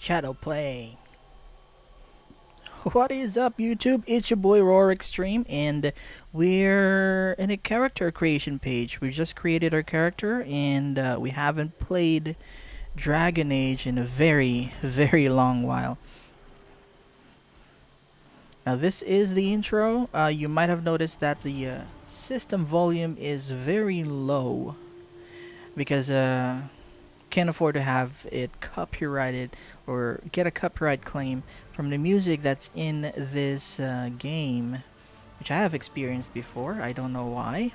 Shadow Play. What is up, YouTube? It's your boy Roar Extreme, and we're in a character creation page. We just created our character, and we haven't played Dragon Age in a very, very long while. Now, this is the intro. You might have noticed that the system volume is very low because can't afford to have it copyrighted or get a copyright claim from the music that's in this game, which I have experienced before. I don't know why.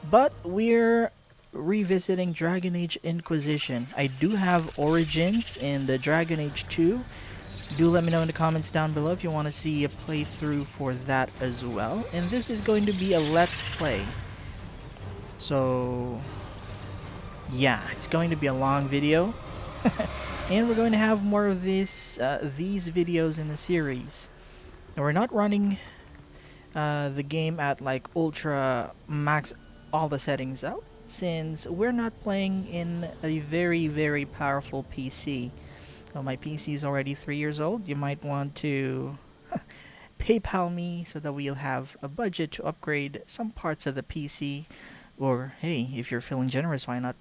But we're revisiting Dragon Age Inquisition. I do have Origins in the Dragon Age 2. Do let me know in the comments down below if you want to see a playthrough for that as well. And this is going to be a Let's Play. So yeah, it's going to be a long video. And we're going to have more of these videos in the series. And we're not running the game at like ultra max all the settings out, since we're not playing in a very, very powerful PC. Well, my PC is already 3 years old. You might want to PayPal me so that we'll have a budget to upgrade some parts of the PC. Or hey, if you're feeling generous, why not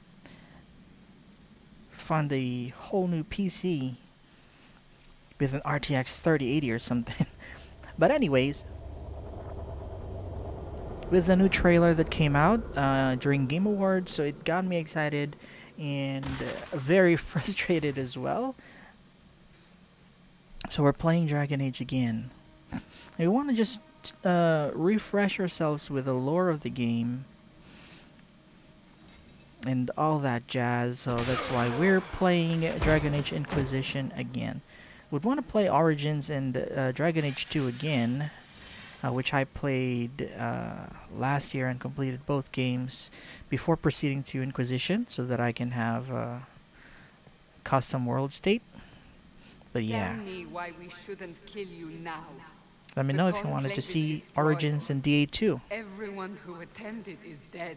fund a whole new PC with an RTX 3080 or something. But anyways, with the new trailer that came out during Game Awards, so it got me excited and very frustrated as well. So we're playing Dragon Age again. And we want to just refresh ourselves with the lore of the game and all that jazz, so that's why we're playing Dragon Age Inquisition again. Would want to play Origins and Dragon Age 2 again, which I played last year and completed both games before proceeding to Inquisition, so that I can have a custom world state. But yeah, Tell me why we shouldn't kill you now. let me know if you wanted to see Origins and DA2. Everyone who attended is dead,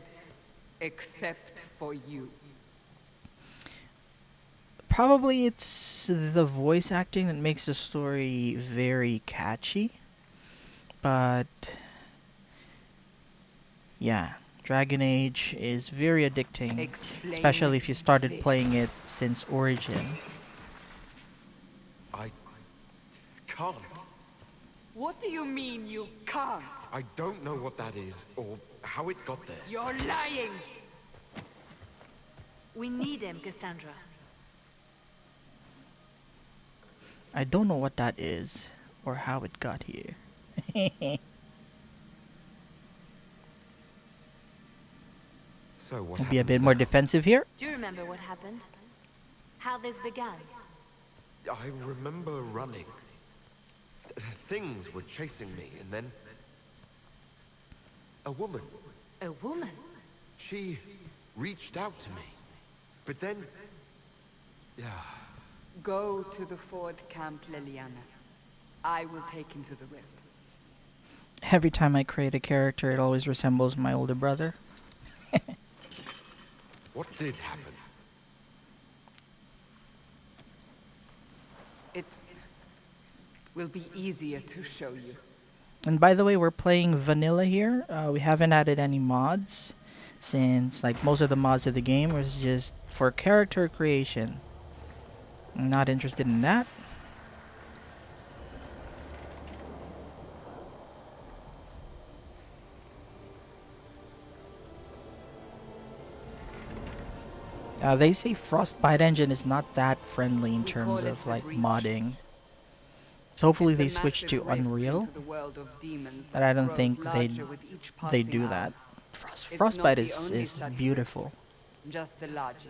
except for you. Probably it's the voice acting that makes the story very catchy. But yeah, Dragon Age is very addicting, especially if you started playing it since Origin. I can't. What do you mean you can't? I don't know what that is, or how it got there. You're lying! We need him, Cassandra. I don't know what that is, or how it got here. So what I'll be a bit happens more now? defensive here. Do you remember what happened? How this began? I remember running. Things were chasing me, and then a woman. A woman? She reached out to me, but then, yeah, Go to the Ford Camp, Liliana. I will take him to the rift. Every time I create a character, it always resembles my older brother. what did happen? It will be easier to show you. And by the way, we're playing vanilla here. We haven't added any mods, since like most of the mods of the game was just for character creation. I'm not interested in that. They say Frostbite engine is not that friendly in We terms call it of the like Breach. modding. So hopefully It's a they switch massive to rift Unreal, into the world of demons but that I don't grows think larger with each they passing do hour. that. It's Frostbite not the only is such beautiful. Just the largest.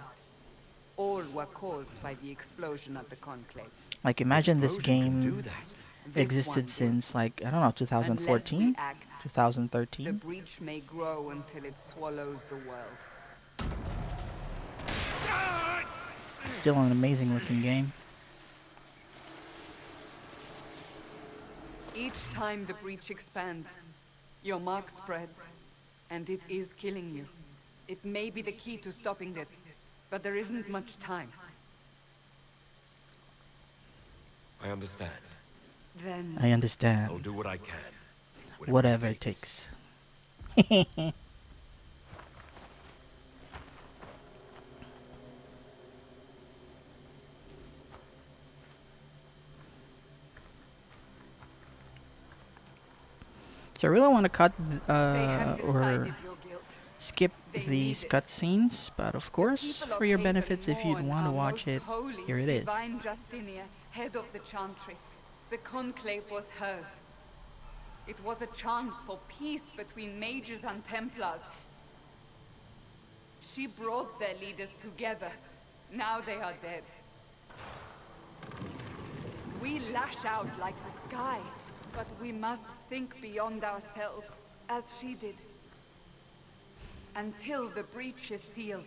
All were caused by the explosion of the Conclave. Like imagine this Explosion can do game that. This existed one did. since like, I don't know, Unless we 2014, act, the 2013. breach may grow until it swallows the world. Still an amazing looking game. Each time the breach expands, your mark spreads, and it is killing you. It may be the key to stopping this, but there isn't much time. I understand. Then I understand. I'll do what I can. Whatever it takes. So I really want to cut they have or decided your guilt. skip They these need it. cutscenes, but of course, People of for your Haven benefits, if you'd mourn want to our watch most it, holy here it is. Divine Justinia, head of the Chantry. The conclave was hers. It was a chance for peace between mages and Templars. She brought their leaders together. Now they are dead. We lash out like the sky, but we must think beyond ourselves, as she did. Until the breach is sealed.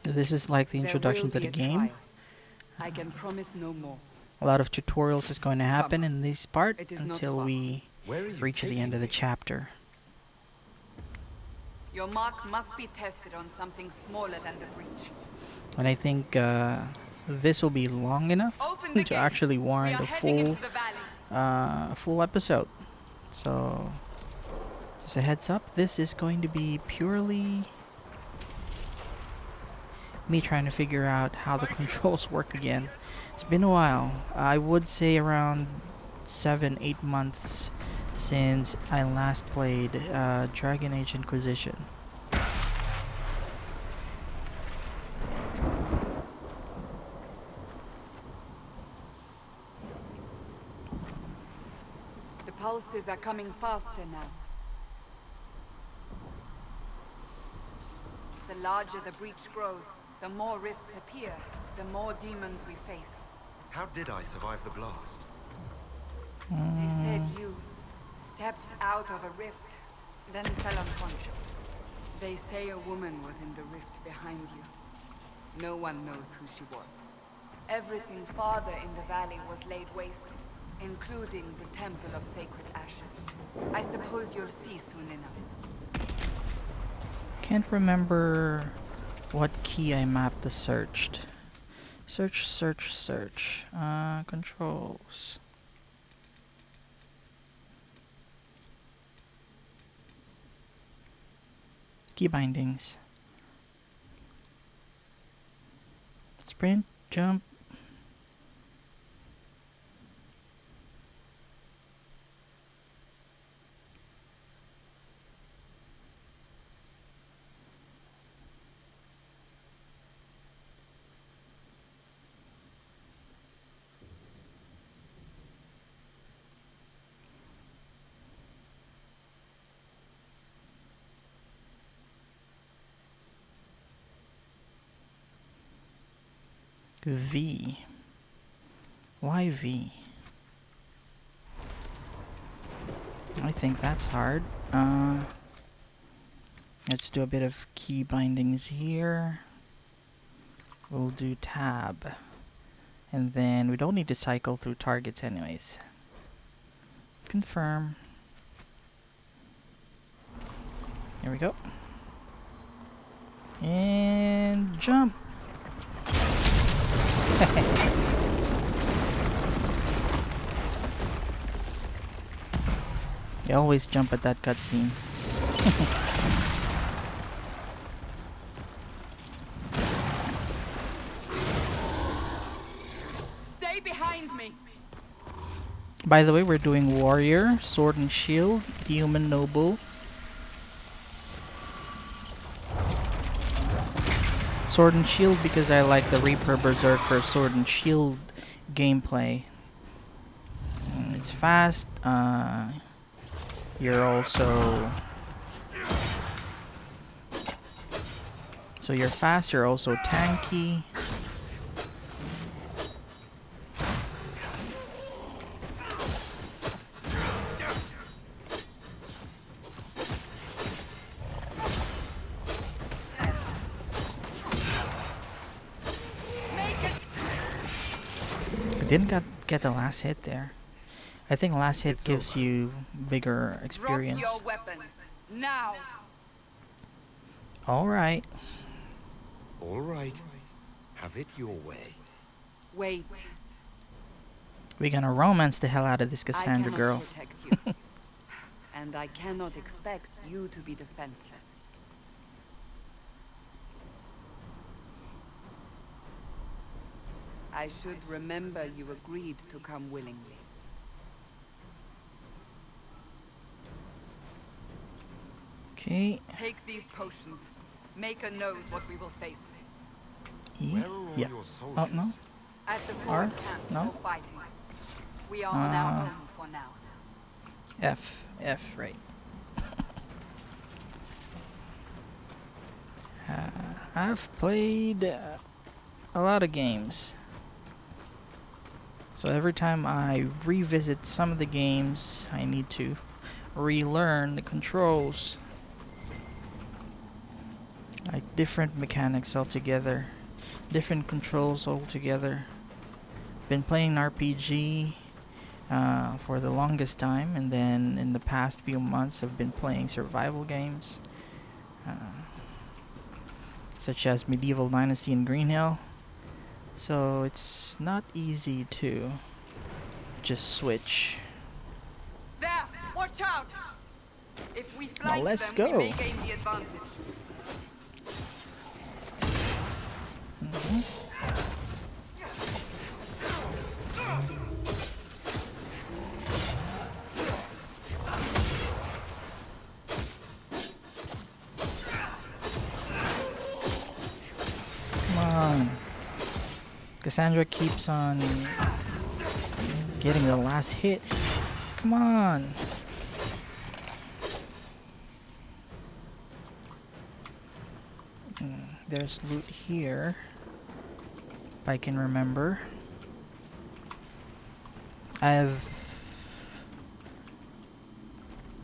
This is like the There introduction will to be the a game. trial. I can promise no more. A lot of tutorials is going to happen in this part It is not until far. we Where are you reach the taking end of the me? chapter. Your mark must be tested on something smaller than the breach. And I think this will be long enough Open the to gate. actually We warrant are a heading full into the valley. full episode. So just a heads up, this is going to be purely me trying to figure out how the controls work again. It's been a while. I would say around 7-8 months since I last played Dragon Age Inquisition. The pulses are coming faster now. The larger the breach grows, the more rifts appear, the more demons we face. How did I survive the blast? They said you stepped out of a rift, then fell unconscious. They say a woman was in the rift behind you. No one knows who she was. Everything farther in the valley was laid waste, including the Temple of Sacred Ashes. I suppose you'll see soon enough. Can't remember what key I mapped the searched. Search. Controls. Key bindings. Sprint, jump. V. Why V? I think that's hard. Let's do a bit of key bindings here. We'll do tab. And then we don't need to cycle through targets anyways. Confirm. Here we go. And jump. You always jump at that cutscene. Stay behind me! By the way, we're doing warrior, sword and shield, human noble. Sword and shield because I like the Reaper Berserker sword and shield gameplay. It's fast. You're also you're fast. You're also tanky. Didn't get the last hit there. I think last hit It's gives over. you bigger experience. Drop your weapon. Now! All right. All right. Have it your way. Wait. We're gonna romance the hell out of this I Cassandra cannot girl. protect you. And I cannot expect you to be defenseless. I should remember you agreed to come willingly. Okay. Take these potions. Maker knows what we will face. Where are all Yeah. your Oh soldiers? no. At the R? forward camp, No? no fighting. We are on our own for now. F. Right. I've played a lot of games. So every time I revisit some of the games, I need to relearn the controls. Like different mechanics altogether. Different controls altogether. Been playing RPG for the longest time, and then in the past few months I've been playing survival games. Such as Medieval Dynasty and Green Hill. So it's not easy to just switch. There! Watch out! If we Now flank let's them, go. we may gain the advantage. Come on. Cassandra keeps on getting the last hit. Come on. There's loot here, if I can remember. I've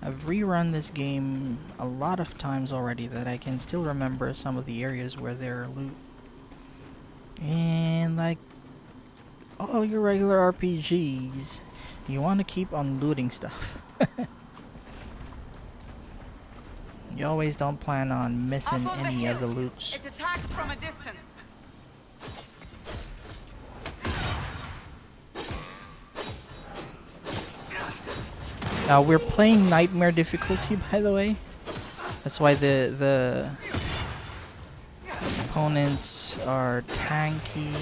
rerun this game a lot of times already that I can still remember some of the areas where there are loot. And like all your regular RPGs, you want to keep on looting stuff. You always don't plan on missing Up on the any of the hill. loots. It attacks from a distance. We're playing Nightmare difficulty, by the way. That's why the opponents are tanky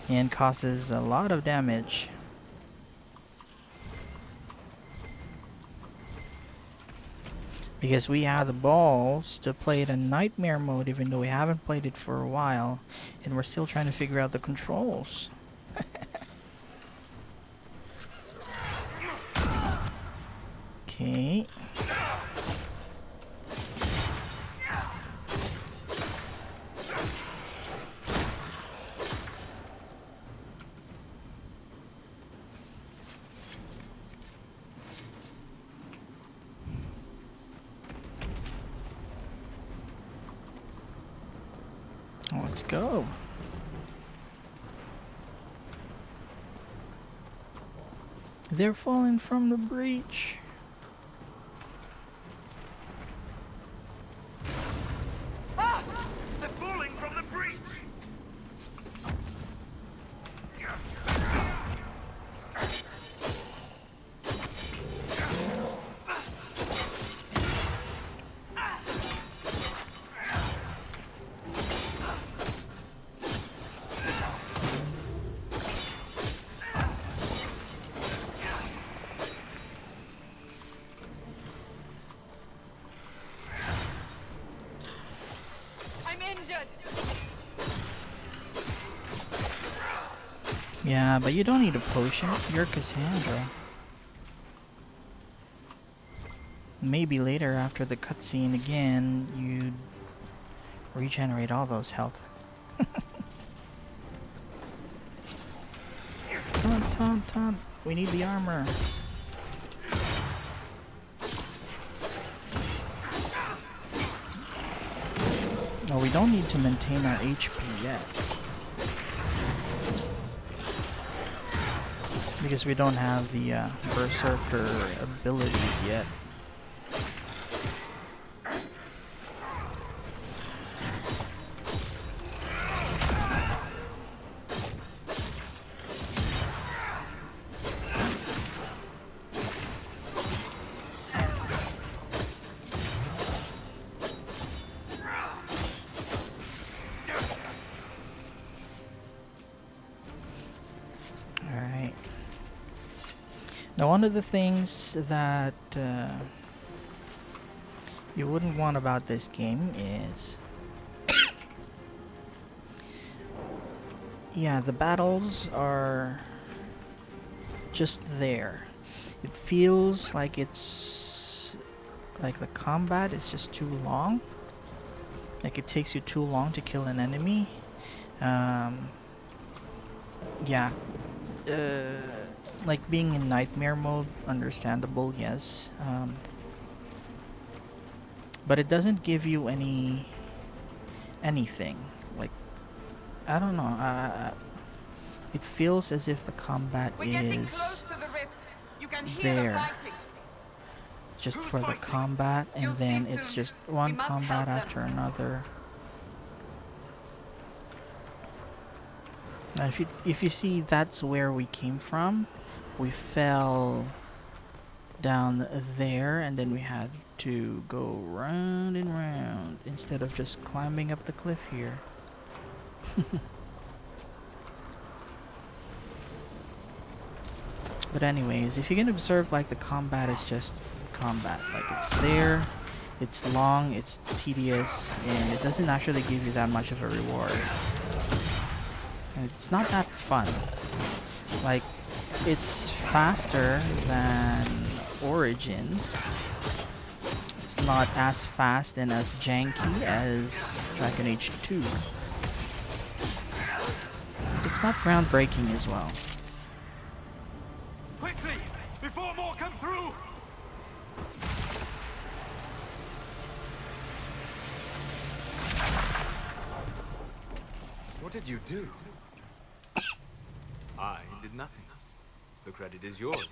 and causes a lot of damage. Because we have the balls to play it in Nightmare mode, even though we haven't played it for a while, and we're still trying to figure out the controls. Okay. Let's go. They're falling from the breach. Ah! They're falling from the breach! I'm injured. Yeah, but you don't need a potion. You're Cassandra. Maybe later, after the cutscene again, you'd regenerate all those health. Taunt. We need the armor. Oh, we don't need to maintain our HP yet. Because we don't have the Berserker abilities yet. Now, one of the things that you wouldn't want about this game is, yeah, the battles are just there. It feels like it's like the combat is just too long. Like it takes you too long to kill an enemy. Yeah. Like being in nightmare mode, understandable, yes. But it doesn't give you anything. Like, I don't know. It feels as if the combat We're getting is close to the rift. You can hear the there fighting. just Who's for the fighting? combat, You'll and then see it's soon. just We one must combat help them. after another. Now, if you see, that's where we came from. We fell down there, and then we had to go round and round instead of just climbing up the cliff here. But anyways, if you can observe, like, the combat is just combat. Like, it's there, it's long, it's tedious, and it doesn't actually give you that much of a reward. And it's not that fun. Like, it's faster than Origins. It's not as fast and as janky as Dragon Age 2. It's not groundbreaking as well. Quickly! Before more come through! What did you do? I did nothing. The credit is yours.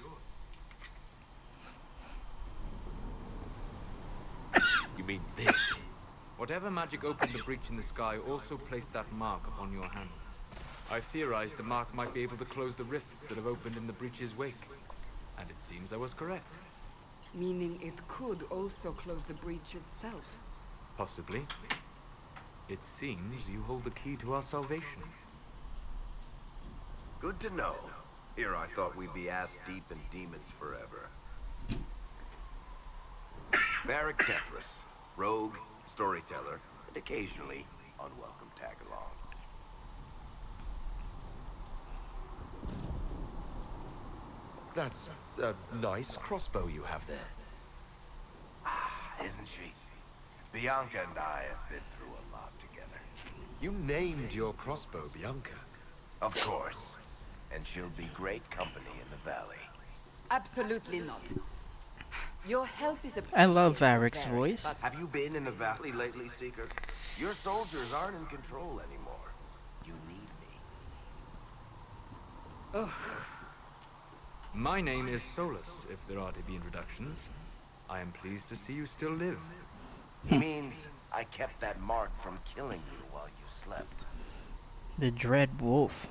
You mean this? Whatever magic opened the breach in the sky also placed that mark upon your hand. I theorized the mark might be able to close the rifts that have opened in the breach's wake. And it seems I was correct. Meaning it could also close the breach itself. Possibly. It seems you hold the key to our salvation. Good to know. Here I thought we'd be ass-deep in demons forever. Varric Tethras, rogue, storyteller, and occasionally unwelcome tag-along. That's a nice crossbow you have there. Isn't she? Bianca and I have been through a lot together. You named your crossbow Bianca. Of course. And she'll be great company in the valley. Absolutely not. Your help is I love appreciated, Varric's Varric, voice. but Have you been in the valley lately, Seeker? Your soldiers aren't in control anymore. You need me. My name is Solus, if there are to be introductions. I am pleased to see you still live. He means I kept that mark from killing you while you slept. The Dread Wolf.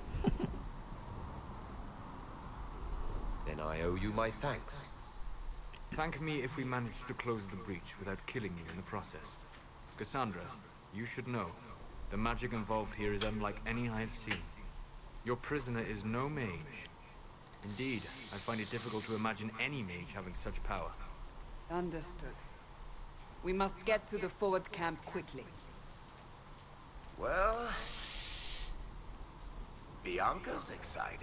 Then I owe you my thanks. Thank me if we manage to close the breach without killing you in the process. Cassandra, you should know, the magic involved here is unlike any I have seen. Your prisoner is no mage. Indeed, I find it difficult to imagine any mage having such power. understood. We must get to the forward camp quickly. Well, Bianca's excited.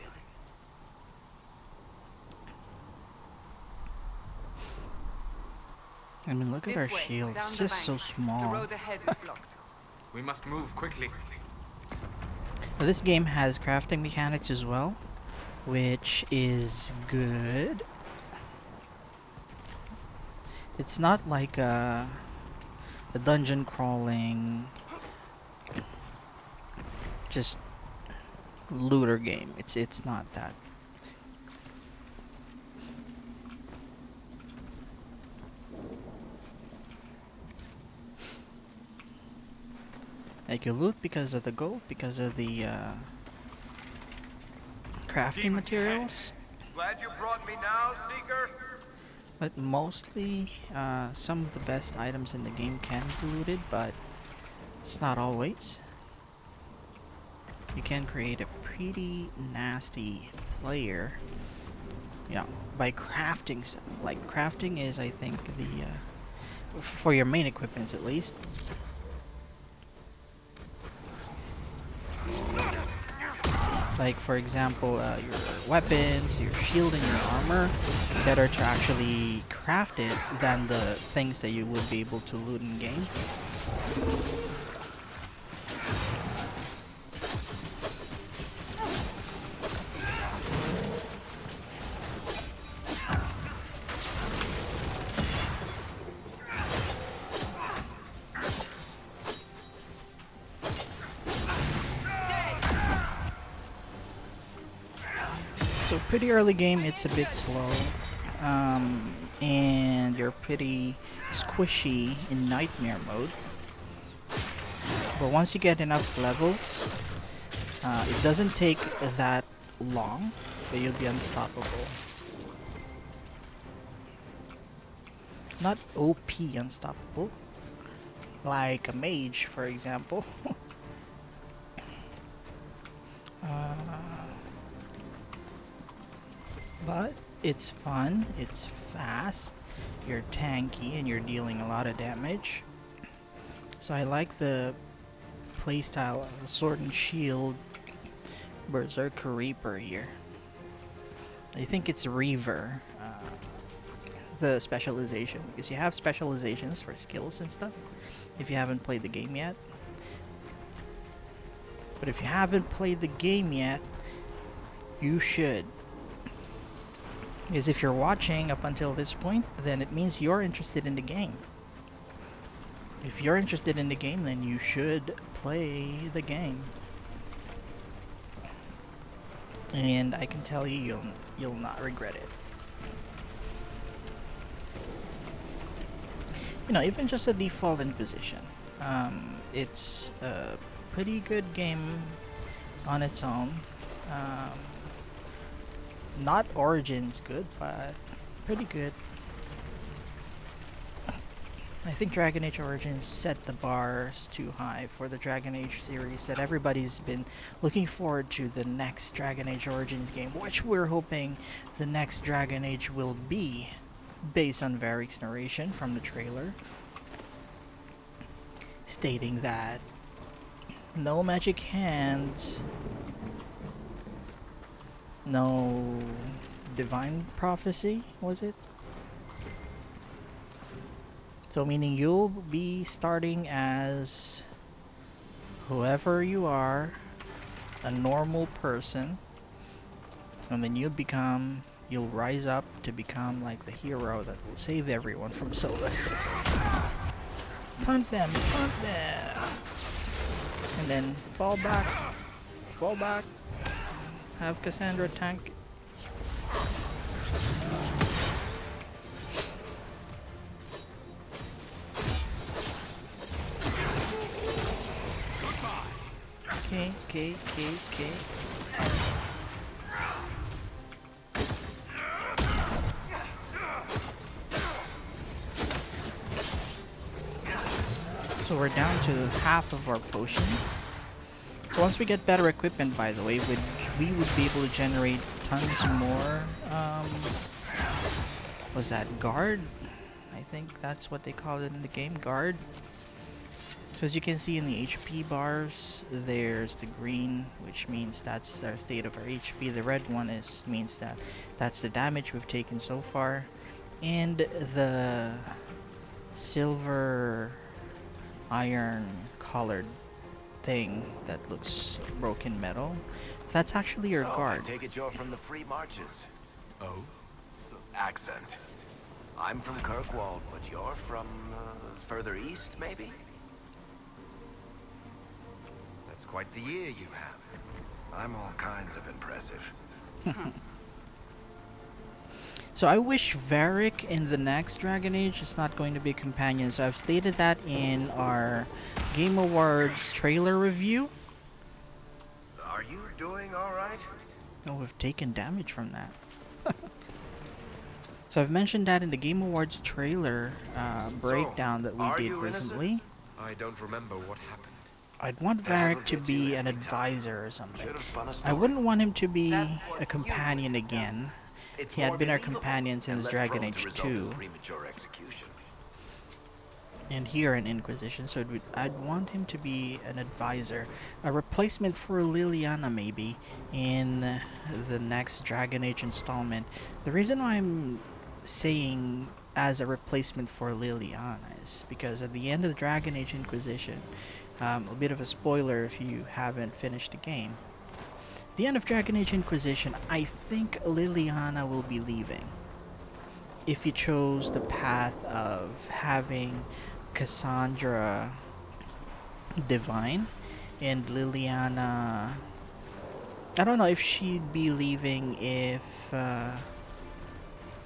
I mean, look at This our way, shield. down It's the just so bank. The small. road ahead is blocked. We must move quickly. Now, this game has crafting mechanics as well, which is good. It's not like a dungeon crawling, just looter game. It's not that. Like you loot because of the gold, because of the crafting materials, Glad you brought me now, Seeker. but mostly some of the best items in the game can be looted, but it's not always. You can create a pretty nasty player you know, by crafting stuff. Like crafting is, I think, the for your main equipments at least. Like for example, your weapons, your shield, and your armor, better to actually craft it than the things that you would be able to loot in game. So pretty early game, it's a bit slow, and you're pretty squishy in nightmare mode. But once you get enough levels, it doesn't take that long, but you'll be unstoppable. Not OP unstoppable, like a mage, for example. But it's fun, it's fast, you're tanky, and you're dealing a lot of damage. So I like the playstyle of the Sword and Shield Berserker Reaper here. I think it's Reaver, the specialization, because you have specializations for skills and stuff if you haven't played the game yet. But if you haven't played the game yet, you should. Because if you're watching up until this point, then it means you're interested in the game. If you're interested in the game, then you should play the game. And I can tell you, you'll not regret it. You know, even just a default Inquisition, it's a pretty good game on its own. Not Origins good, but pretty good. I think Dragon Age Origins set the bars too high for the Dragon Age series, that everybody's been looking forward to the next Dragon Age Origins game, which we're hoping the next Dragon Age will be, based on Varric's narration from the trailer, stating that no magic hands, no divine prophecy, was it? So meaning you'll be starting as whoever you are, a normal person, and then you'll rise up to become like the hero that will save everyone from Solus. Taunt them, and then fall back, have Cassandra tank. Okay. So we're down to half of our potions. So once we get better equipment, by the way, we would be able to generate tons more, was that guard? I think that's what they call it in the game, guard. So as you can see in the HP bars, there's the green, which means that's our state of our HP. The red one means that's the damage we've taken so far. And the silver iron colored thing that looks broken metal, that's actually your guard. I take it you're from the Free Marches. Oh? Accent. I'm from Kirkwall, but you're from further east, maybe? That's quite the year you have. I'm all kinds of impressive. So I wish Varric in the next Dragon Age is not going to be a companion. So I've stated that in our Game Awards trailer review. Are you doing all right? Oh, we've taken damage from that. So I've mentioned that in the Game Awards trailer breakdown that we did recently. I don't remember what happened. I'd want Varric to be an advisor or something. I wouldn't want him to be a companion again. It's He had more been our believable companion and since less Dragon prone to Age result in 2. premature execution. And here in Inquisition, so I'd want him to be an advisor, a replacement for Liliana maybe in the next Dragon Age installment. The reason why I'm saying as a replacement for Liliana is because at the end of the Dragon Age Inquisition, a bit of a spoiler if you haven't finished the game. At the end of Dragon Age Inquisition, I think Liliana will be leaving. If you chose the path of having Cassandra divine and Liliana, I don't know if she'd be leaving if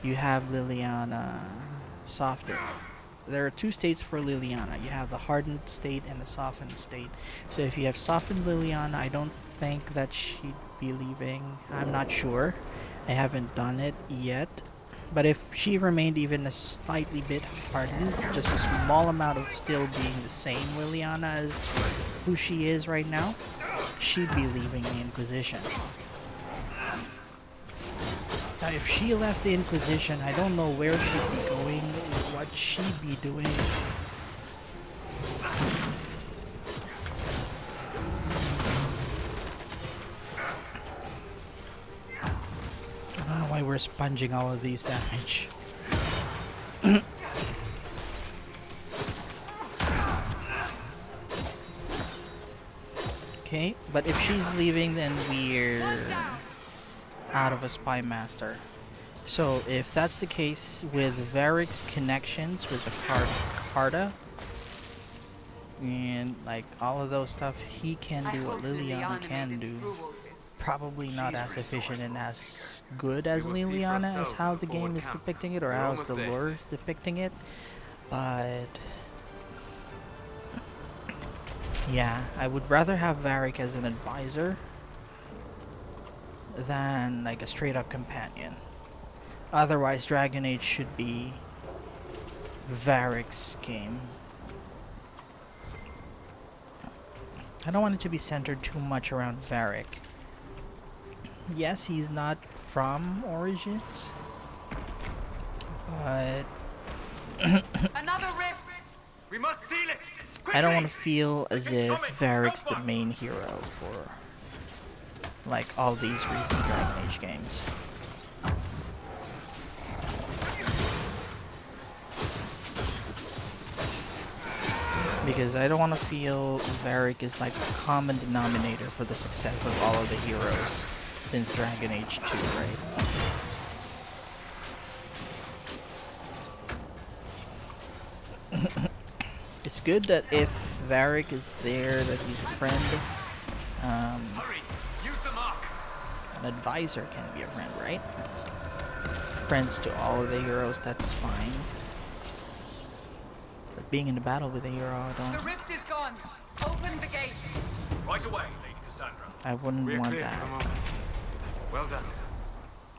you have Liliana softer. There are two states for Liliana. You have the hardened state and the softened state. So if you have softened Liliana, I don't think that she'd be leaving. I'm not sure. I haven't done it yet. But if she remained even a slightly bit hardened, just a small amount of still being the same Liliana as who she is right now, she'd be leaving the Inquisition. Now, if she left the Inquisition, I don't know where she'd be going, what she'd be doing. I don't know why we're sponging all of these damage. Okay, but if she's leaving, then we're out of a spy master. So if that's the case with Varric's connections with the Carta and like all of those stuff, he can do what Liliana can do. Probably not as efficient and as good as Liliana as how the game is depicting it or how the lore is depicting it, but yeah, I would rather have Varric as an advisor than like a straight up companion. Otherwise, Dragon Age should be Varric's game. I don't want it to be centered too much around Varric. Yes, he's not from Origins, but Another rift. We must seal it. I don't want to feel as if Varric's the main hero for like all these recent Dragon Age games. Because I don't want to feel Varric is like the common denominator for the success of all of the heroes since Dragon Age 2, right? It's good that if Varric is there, that he's a friend. An advisor can be a friend, right? Friends to all of the heroes, that's fine. But being in the battle with a hero, I The don't. rift is gone. Open the gate. Right away, Lady Cassandra. I wouldn't We're want clear for the that. moment. Well done.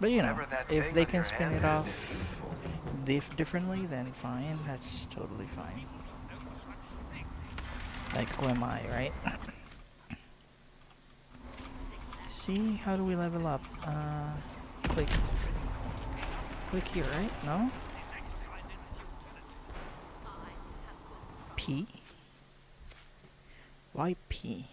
But you know, Whatever that if thing they on can your spin hand it is, off it's useful. differently, then fine. That's totally fine. Like, who am I, right? See, how do we level up? Click. Click here, right? No? P? Why P?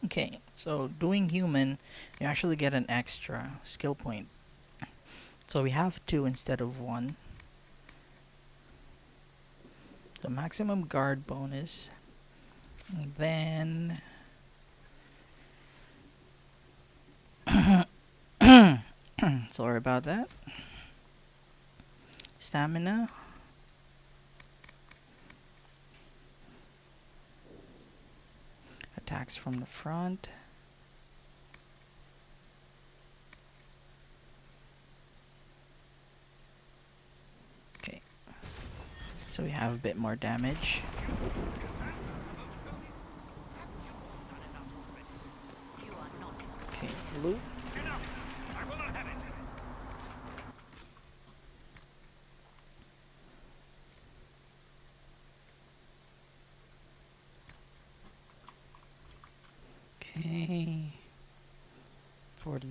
Okay, so doing human, you actually get an extra skill point. So we have 2 instead of 1. The maximum guard bonus. And then sorry about that. Stamina. Attacks from the front. Okay. So we have a bit more damage. Okay, loot.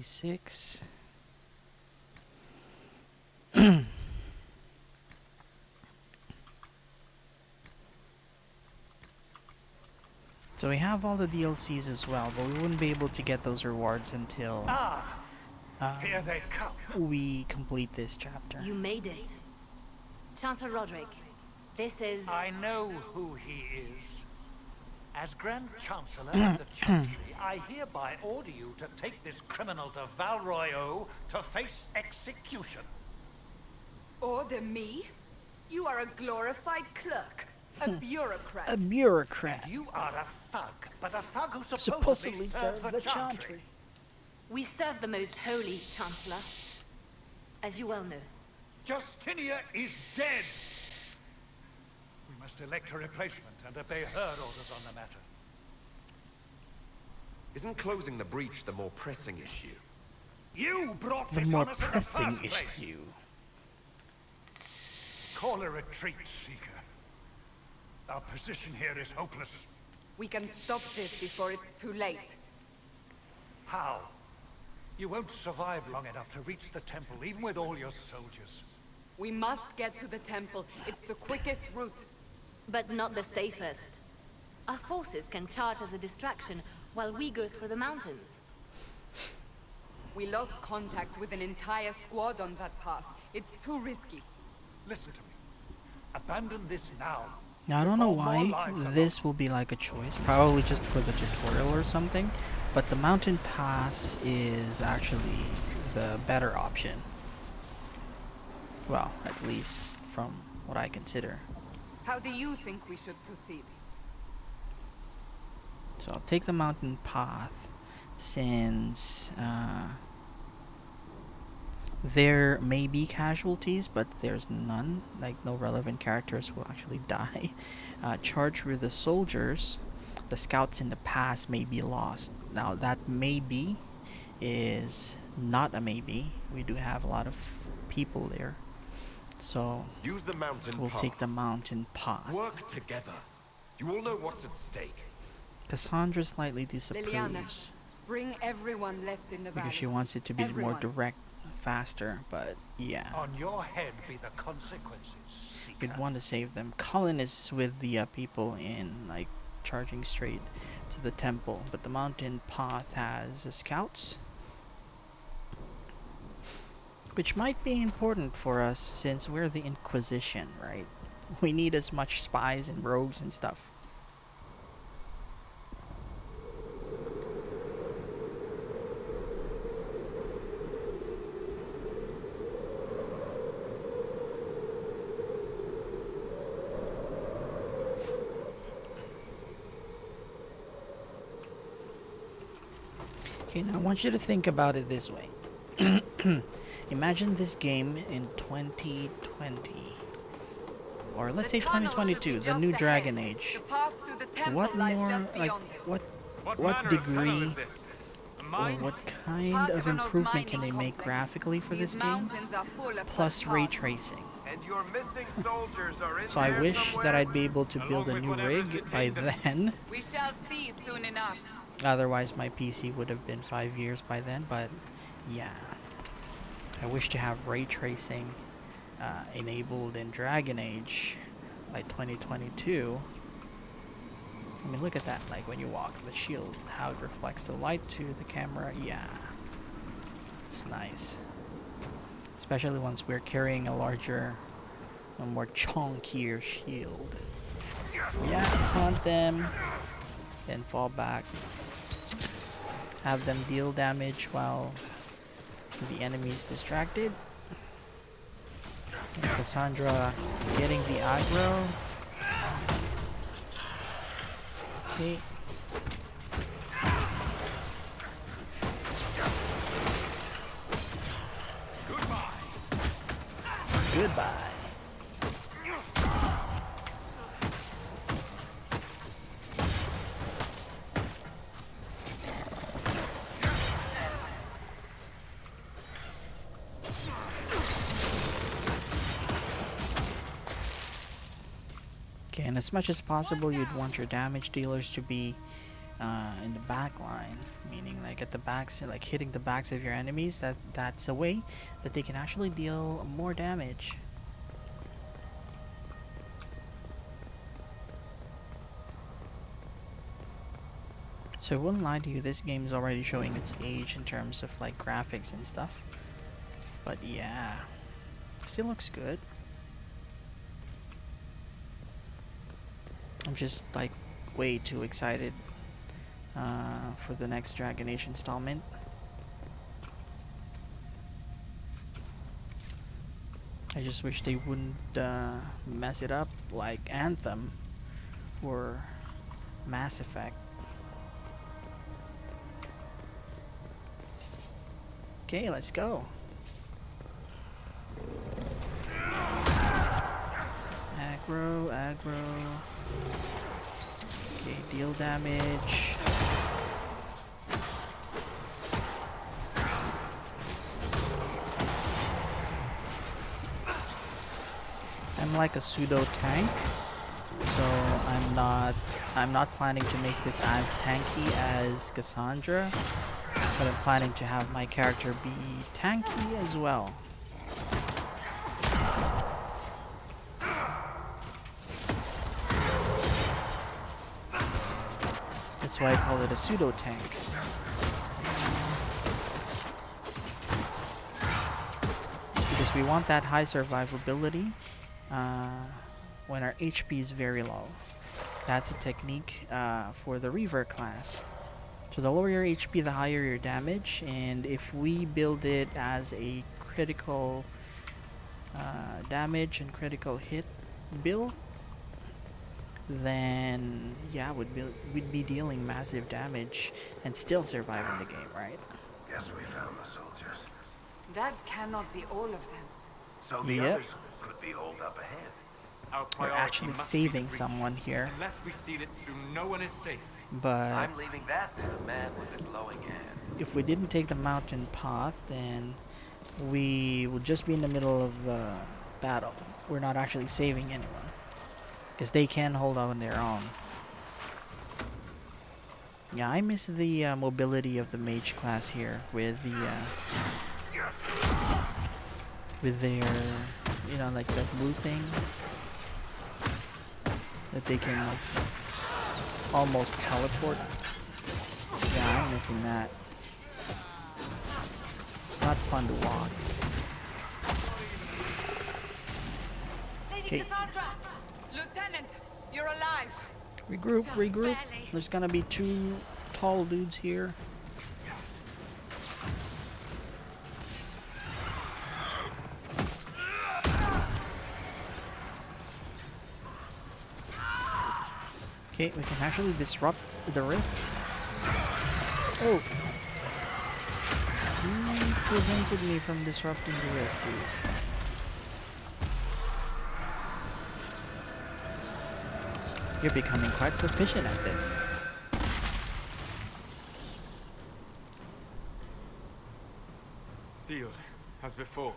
46. So we have all the DLCs as well, but we wouldn't be able to get those rewards until Here they come. we complete this chapter. You made it. Chancellor Roderick, this is... I know who he is. As Grand Chancellor of the Chantry, I hereby order you to take this criminal to Valroyo to face execution. Order me? You are a glorified clerk. A bureaucrat. A bureaucrat. You are a thug, but a thug who Supposedly supposedly serves the Chantry. Chantry. We serve the most holy, Chancellor. As you well know. Justinia is dead. We must elect a replacement and obey her orders on the matter. Isn't closing the breach the more pressing issue? You brought The this more on us in the pressing first place. issue. Call a retreat, Seeker. Our position here is hopeless. We can stop this before it's too late. How? You won't survive long enough to reach the temple, even with all your soldiers. We must get to the temple. It's the quickest route. But not the safest. Our forces can charge as a distraction while we go through the mountains. We lost contact with an entire squad on that path. It's too risky. Listen to me. Abandon this now. Now I don't know before more why lives are this will be like a choice, probably just for the tutorial or something, but the mountain pass is actually the better option. Well, at least from what I consider. How do you think we should proceed? So I'll take the mountain path since there may be casualties, but there's none. Like, no relevant characters will actually die. Charge with the soldiers. The scouts in the pass may be lost. Now, that maybe is not a maybe. We do have a lot of people there. So, Use the mountain we'll path. take the mountain path. Work together. You all know what's at stake. Cassandra slightly Liliana, disapproves bring everyone left in the valley. because she wants it to be more Everyone. direct, faster, but yeah. On your head be the consequences, Seeker. We'd want to save them. Cullen is with the people in, like, charging straight to the temple, but the mountain path has scouts, which might be important for us since we're the Inquisition, right? We need as much spies and rogues and stuff. Okay, now I want you to think about it this way. Imagine this game in 2020. Or let's say The tunnel should be 2022, the just new ahead. Dragon Age. The path to the temple What lies more, just like, beyond it. what manner of tunnel degree is this? A or mine? what kind Part of of an old improvement can they mining make complex. graphically for These this game? mountains are full of Plus such ray paths. tracing. And your missing soldiers are in So I there wish somewhere? that I'd be able to build a with new whatever's rig by detained in- then. We shall see soon enough. Otherwise my PC would have been 5 years by then, but yeah. I wish to have ray tracing enabled in Dragon Age by 2022. I mean, look at that, like when you walk, the shield, how it reflects the light to the camera. Yeah, it's nice. Especially once we're carrying a larger, a more chunkier shield. Yeah, taunt them, then fall back. Have them deal damage while the enemy's distracted. And Cassandra getting the aggro. Okay. Goodbye. Okay, and as much as possible, you'd want your damage dealers to be in the back line, meaning like at the backs, like hitting the backs of your enemies. That's a way that they can actually deal more damage. So I wouldn't lie to you, this game is already showing its age in terms of like graphics and stuff. But yeah, still looks good. I'm just like way too excited for the next Dragon Age installment. I just wish they wouldn't mess it up like Anthem or Mass Effect. Okay, let's go. Aggro, aggro. Okay, deal damage. I'm like a pseudo tank, so I'm not planning to make this as tanky as Cassandra, but I'm planning to have my character be tanky as well. That's why I call it a pseudo tank. Because we want that high survivability when our HP is very low. That's a technique for the Reaver class. So the lower your HP, the higher your damage, and if we build it as a critical damage and critical hit build, then yeah, we'd be dealing massive damage and still surviving the game, right? Guess we found the soldiers. That cannot be all of them. So the Yep. others could be holed up ahead. Our We're priority actually must be the saving breach. someone here, Unless we seal it soon, no one is safe. but I'm leaving that to the man with the glowing hand. if we didn't take the mountain path, then we would just be in the middle of the battle. We're not actually saving anyone, because they can hold on their own. Yeah, I miss the mobility of the mage class here with their, you know, like that blue thing that they can like almost teleport. Yeah, I'm missing that. It's not fun to walk. Lady Okay. Cassandra! Lieutenant, you're alive! Regroup, regroup. There's gonna be two tall dudes here. Okay, we can actually disrupt the rift. Oh! You prevented me from disrupting the rift, dude. You're becoming quite proficient at this. Sealed, as before.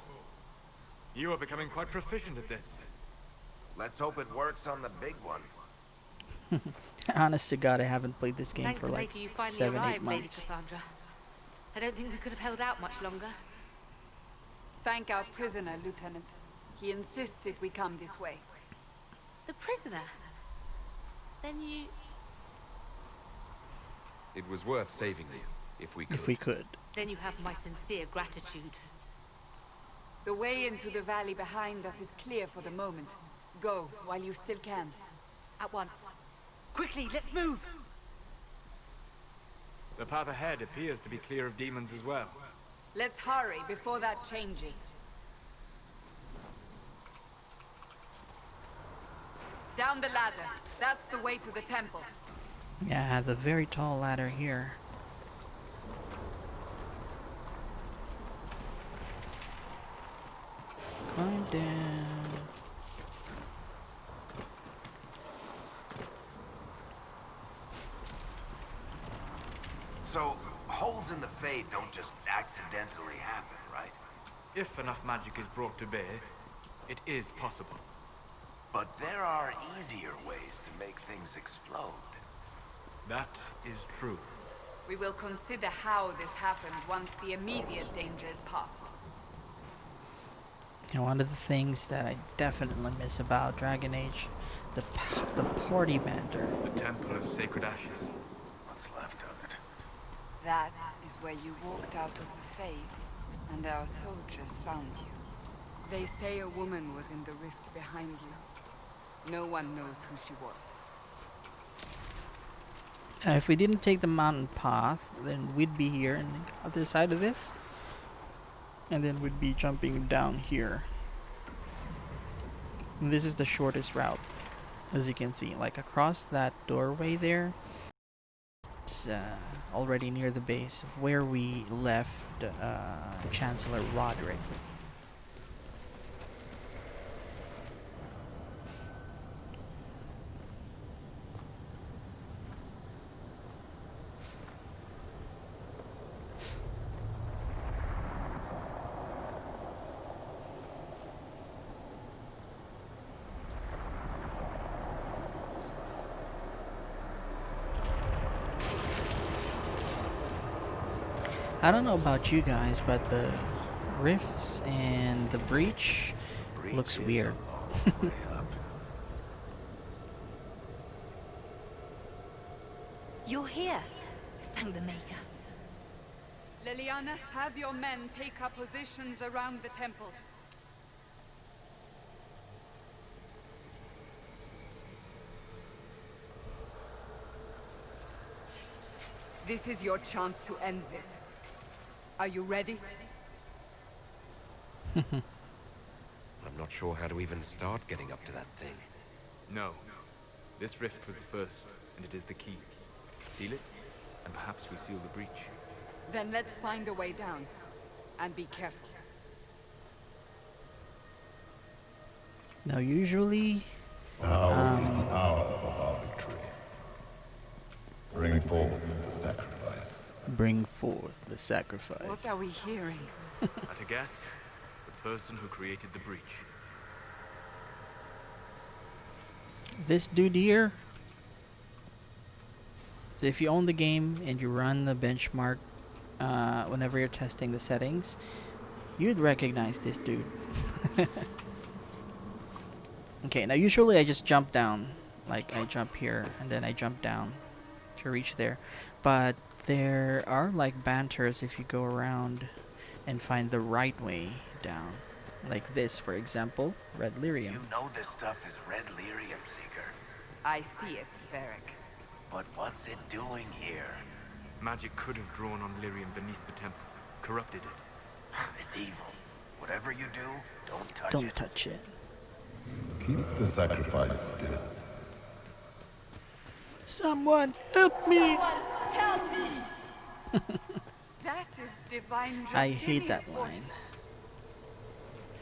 You are becoming quite proficient at this. Let's hope it works on the big one. Honest to God, I haven't played this game Thanks for for like making you finally 7-8 arrive, Lady months. Cassandra. I don't think we could have held out much longer. Thank our prisoner, Lieutenant. He insisted we come this way. The prisoner? Then you... It was worth saving you, if we could. If we could. Then you have my sincere gratitude. The way into the valley behind us is clear for the moment. Go, while you still can. At once. Quickly, let's move! The path ahead appears to be clear of demons as well. Let's hurry before that changes. Down the ladder. That's the way to the temple. Yeah, the very tall ladder here. Climb down. So, holes in the Fade don't just accidentally happen, right? If enough magic is brought to bear, it is possible. But there are easier ways to make things explode. That is true. We will consider how this happened once the immediate danger is past. And one of the things that I definitely miss about Dragon Age, the party banter. The Temple of Sacred Ashes. What's left of it? That is where you walked out of the Fade, and our soldiers found you. They say a woman was in the rift behind you. No one knows who she was. If we didn't take the mountain path, then we'd be here on the other side of this. And then we'd be jumping down here. And this is the shortest route, as you can see. Like across that doorway there, it's already near the base of where we left Chancellor Roderick. I don't know about you guys, but the rifts and the breach looks Breach is weird. a long way up. You're here. Thank the Maker. Liliana, have your men take up positions around the temple. This is your chance to end this. Are you ready? I'm not sure how to even start getting up to that thing. No. This rift was the first, and it is the key. Seal it, and perhaps we seal the breach. Then let's find a way down. And be careful. Now usually, Now is the hour of our victory. Bring forth the sacrifice. bring forth the sacrifice. What are we hearing? At a guess, the person who created the breach. This dude here. So if you own the game and you run the benchmark whenever you're testing the settings, you'd recognize this dude. Okay, now usually I just jump down. Like I jump here and then I jump down to reach there. But there are like banters if you go around and find the right way down. Like this, for example, Red Lyrium. You know this stuff is Red Lyrium, Seeker. I see it, Varric. But what's it doing here? Magic could have drawn on lyrium beneath the temple, corrupted it. It's evil. Whatever you do, don't touch Don't it. touch it. Keep the sacrifice still. Someone help me! That is divine I hate that Justinia's line. voice.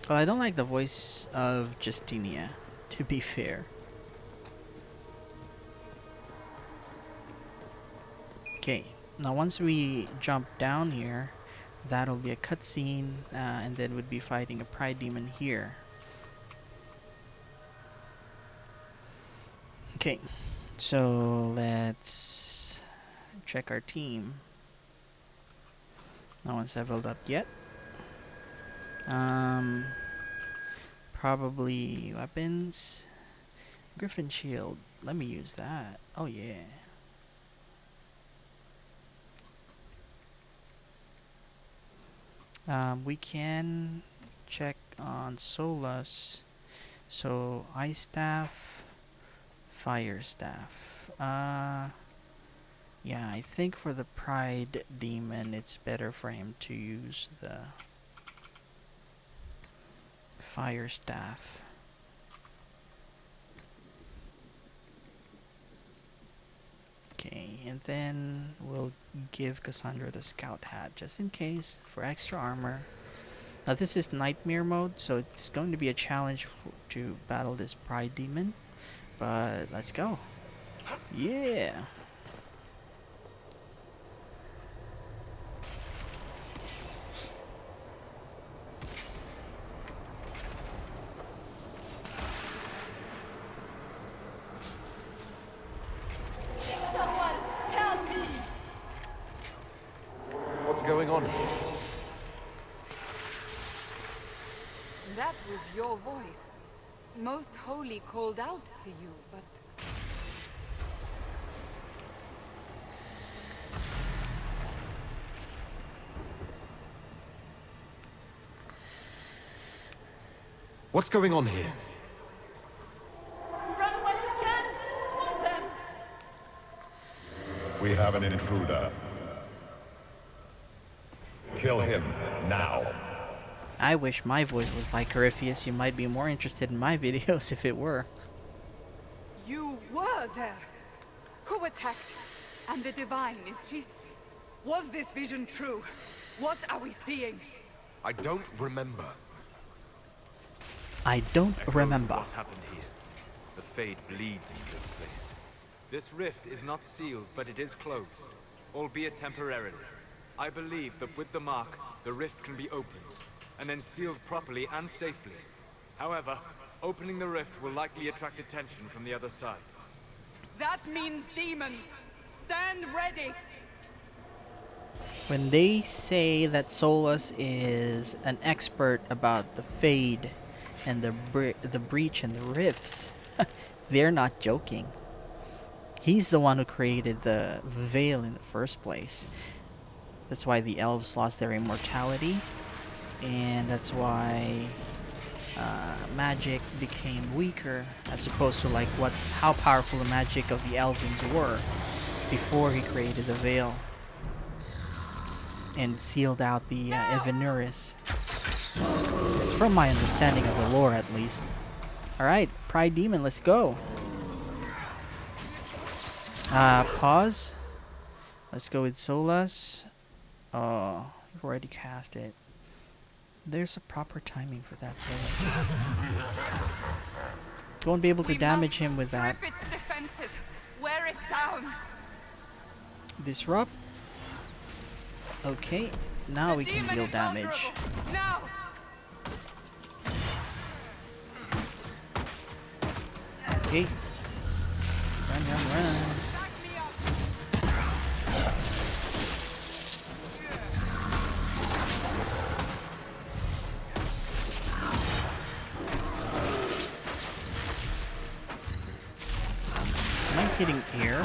Oh, I don't like the voice of Justinia, to be fair. Okay, now once we jump down here, that'll be a cutscene, and then we'd be fighting a pride demon here. Okay, so let's check our team. No one's leveled up yet. Probably weapons. Griffin shield. Let me use that. Oh yeah. We can check on Solus. So ice staff, fire staff. Yeah, I think for the pride demon, it's better for him to use the fire staff. Okay, and then we'll give Cassandra the scout hat just in case for extra armor. Now this is nightmare mode, so it's going to be a challenge to battle this pride demon. But let's go. Yeah. your voice. Most Holy called out to you, but... What's going on here? Run when you can! Hold them! We have an intruder. Kill him now. I wish my voice was like Corypheus. You might be more interested in my videos if it were. You were there! Who attacked? And the Divine, is she... Was this vision true? What are we seeing? I don't remember. I don't Echoes of remember. what happened here. The Fade bleeds into this place. This rift is not sealed, but it is closed, albeit temporarily. I believe that with the mark, the rift can be opened, and then sealed properly and safely. However, opening the rift will likely attract attention from the other side. That means demons! Stand ready! When they say that Solus is an expert about the Fade and the breach and the rifts, they're not joking. He's the one who created the veil in the first place. That's why the elves lost their immortality, and that's why magic became weaker, as opposed to like how powerful the magic of the elves were before he created the veil and sealed out the Evanuris. It's from my understanding of the lore, at least. Alright, Pride Demon, let's go. Pause. Let's go with Solus. Oh, you've already cast it. There's a proper timing for that, Solus. You won't be able to damage him with that. Strip its defenses. Wear it down. Disrupt. Okay, now The we can demon deal is damage. vulnerable. Now! Okay. Run, run, run. Back me up! Am I hitting air?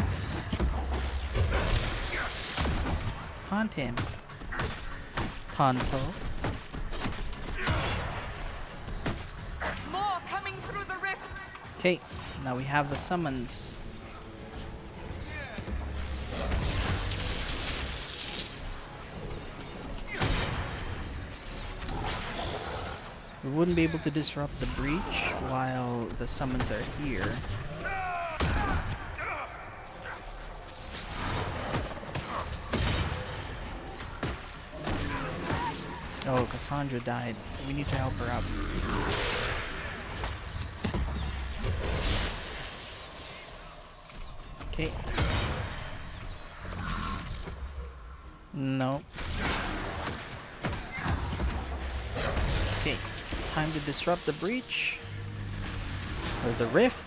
Taunt him. Tonto. More coming through the rift! Okay, now we have the summons. We wouldn't be able to disrupt the breach while the summons are here. Oh, Cassandra died. We need to help her up. Okay. No. Okay. Time to disrupt the breach. Or the rift.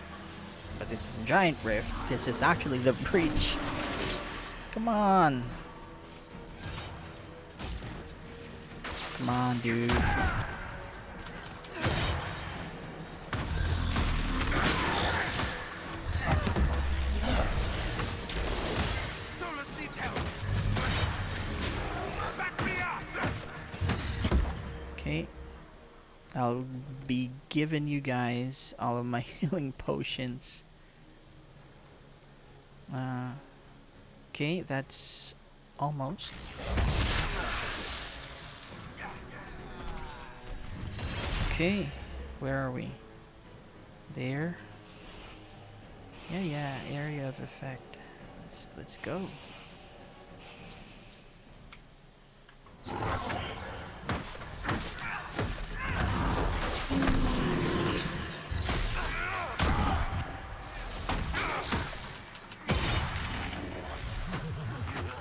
But this is a giant rift. This is actually the breach. Come on. Come on, dude. Okay. I'll be giving you guys all of my healing potions. Okay, that's almost. Okay, where are we? There. Yeah, area of effect. Let's go.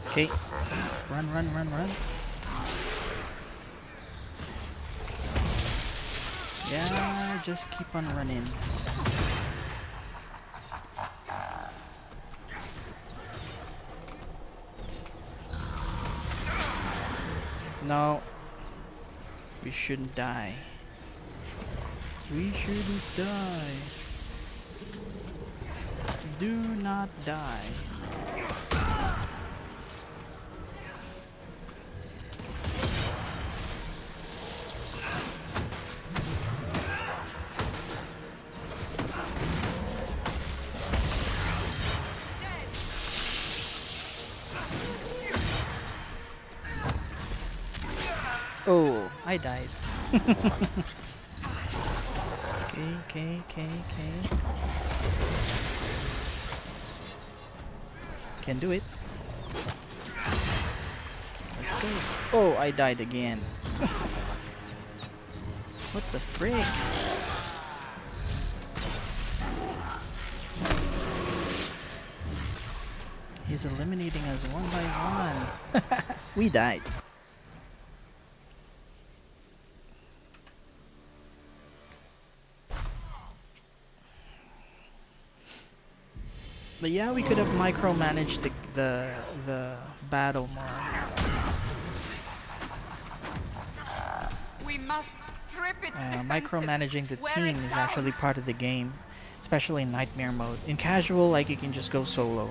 Okay. Run, run, run, run. Yeah, just keep on running. No. We shouldn't die. We shouldn't die. Do not die. Oh, I died. Okay. Can do it. Let's go. Oh, I died again. What the frick? He's eliminating us one by one. We died. But yeah, we could have micromanaged the battle more. We must strip its Micromanaging the Wear team it is down. actually part of the game, especially in nightmare mode. In casual, like, you can just go solo,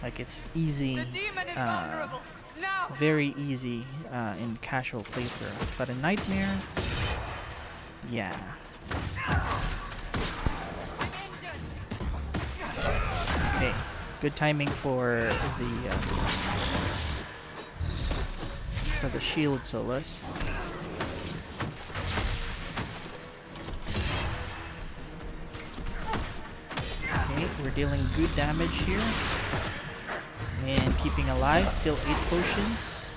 like it's easy, The demon is vulnerable. Now. very easy in casual playthrough. But in nightmare, yeah. Okay, good timing for the shield solas. Okay, we're dealing good damage here. And keeping alive, still 8 potions.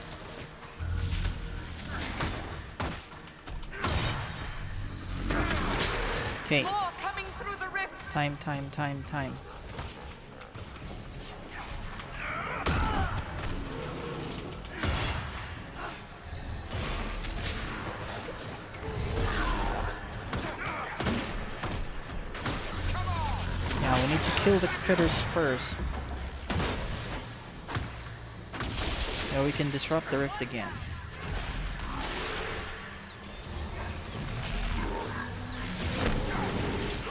Okay, More coming through the rift. time. Yeah, we need to kill the critters first. Now we can disrupt the rift again.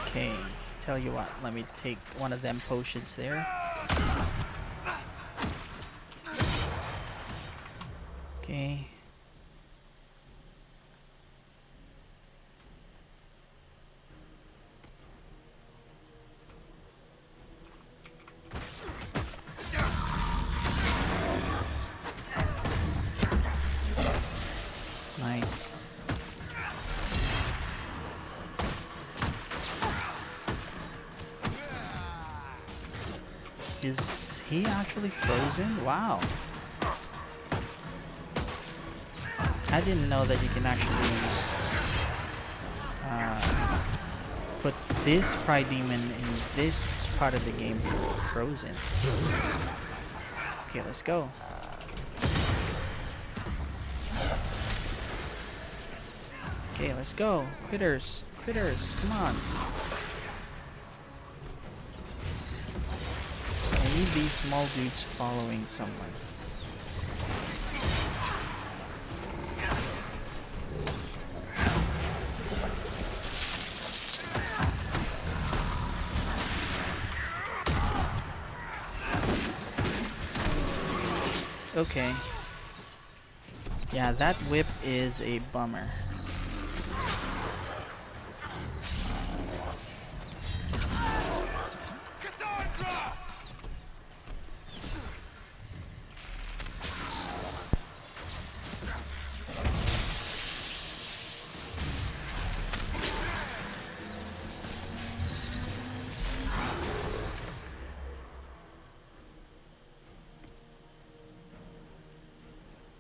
Okay, tell you what, let me take one of them potions there. Okay. Nice. Is he actually frozen? Wow. I didn't know that you can actually put this Pride Demon in this part of the game frozen. Okay, let's go. Okay, let's go. Critters, come on. I need these small dudes following someone. Okay. Yeah, that whip is a bummer.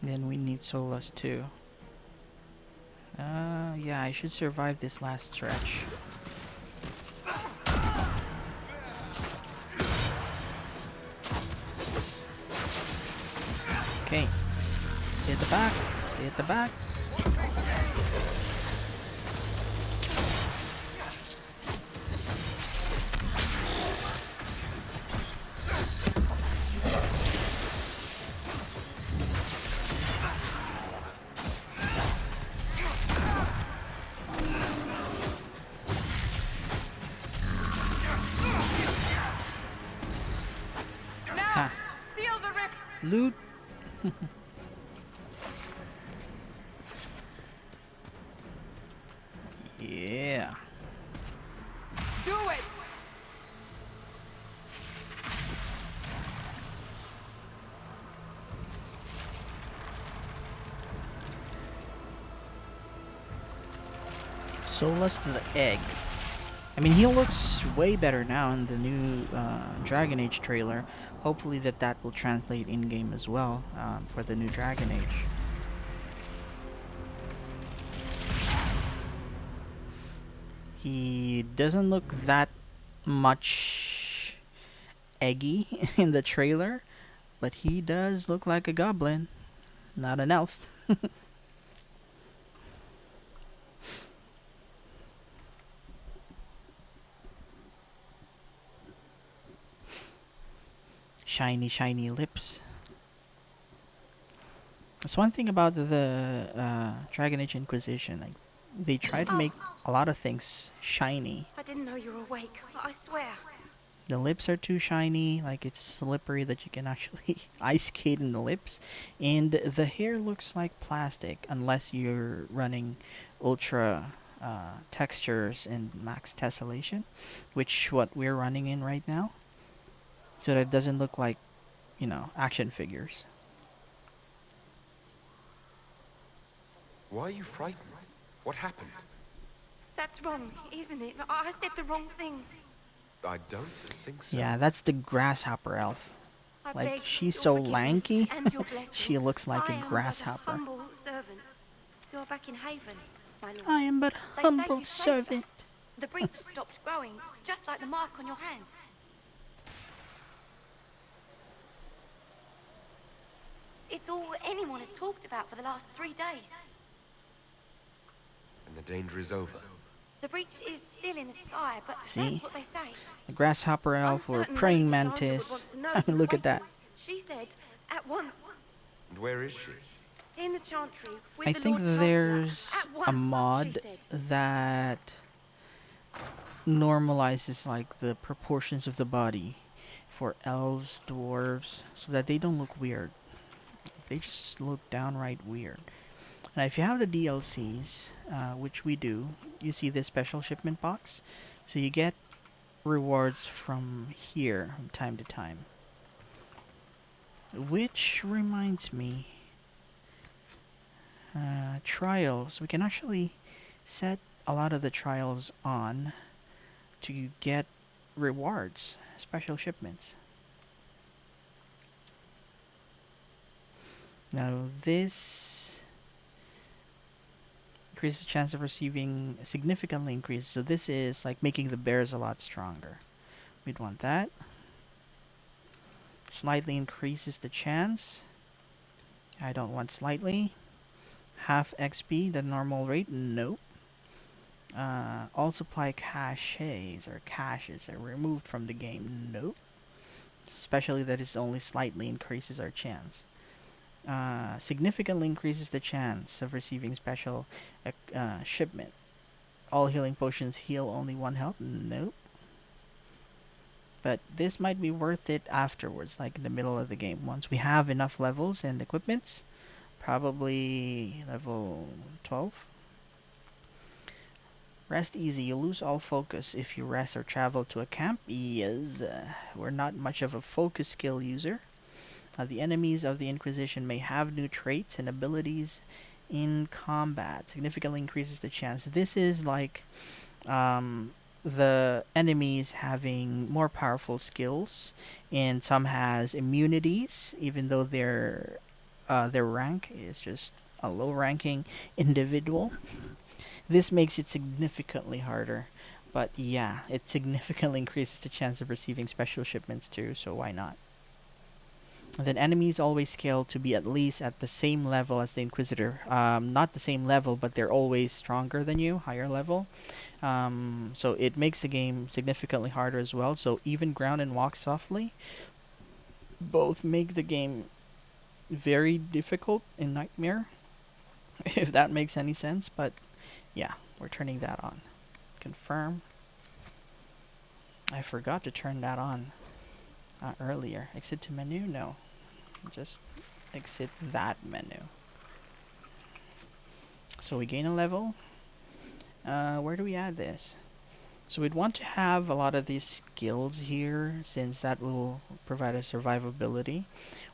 Then we need Solas too. Yeah, I should survive this last stretch. Okay. Stay at the back. Stay at the back. Loot. Yeah. Do it! Solus the egg. I mean, he looks way better now in the new Dragon Age trailer. Hopefully that will translate in-game as well for the new Dragon Age. He doesn't look that much eggy in the trailer, but he does look like a goblin, not an elf. Shiny, shiny lips. That's one thing about the Dragon Age Inquisition. Like, they try to make a lot of things shiny. I didn't know you were awake. I swear. The lips are too shiny, like it's slippery that you can actually ice skate in the lips. And the hair looks like plastic unless you're running ultra textures and max tessellation, which what we're running in right now. So that it doesn't look like, you know, action figures. Why are you frightened? What happened? That's wrong, isn't it? I said the wrong thing. I don't think so. Yeah, that's the grasshopper elf. I Like, beg she's your so forgiveness lanky, and your blessing. she looks like I a am but grasshopper. humble servant. You're back in Haven, my lord. I am but They say humble you saved servant. us. The breach stopped growing, just like the mark on your hand. It's all anyone has talked about for the last 3 days. And the danger is over. The breach is still in the sky, but See? that's what they say. The grasshopper elf or Uncertain praying Lady Cassandra would mantis. want to know I mean, you look at that. awakened. She said, at once, And where is she? in the Chantry, with I the think Lord there's Chancellor. At once, a mod she said. that normalizes like the proportions of the body for elves, dwarves, so that they don't look weird. They just look downright weird. And if you have the DLCs, which we do, you see this special shipment box. So you get rewards from here from time to time. Which reminds me, trials. We can actually set a lot of the trials on to get rewards, special shipments. Now this increases the chance of receiving significantly increased. So this is like making the bears a lot stronger. We'd want that. Slightly increases the chance. I don't want slightly. Half XP, the normal rate, nope. All supply caches or caches are removed from the game, nope. Especially that it only slightly increases our chance. Significantly increases the chance of receiving special shipment. All healing potions heal only 1 health, nope. But this might be worth it afterwards, like in the middle of the game. Once we have enough levels and equipments, probably level 12. Rest easy. You lose all focus if you rest or travel to a camp. Yes, we're not much of a focus skill user. The enemies of the Inquisition may have new traits and abilities in combat. Significantly increases the chance. This is like the enemies having more powerful skills, and some has immunities, even though their rank is just a low-ranking individual. This makes it significantly harder, but yeah, it significantly increases the chance of receiving special shipments too, so why not? And then enemies always scale to be at least at the same level as the Inquisitor. Not the same level, but they're always stronger than you, higher level. So it makes the game significantly harder as well. So even ground and walk softly both make the game very difficult in Nightmare, if that makes any sense. But yeah, we're turning that on. Confirm. I forgot to turn that on earlier. Exit to menu? No. Just exit that menu. So we gain a level. Where do we add this? So we'd want to have a lot of these skills here, since that will provide us survivability.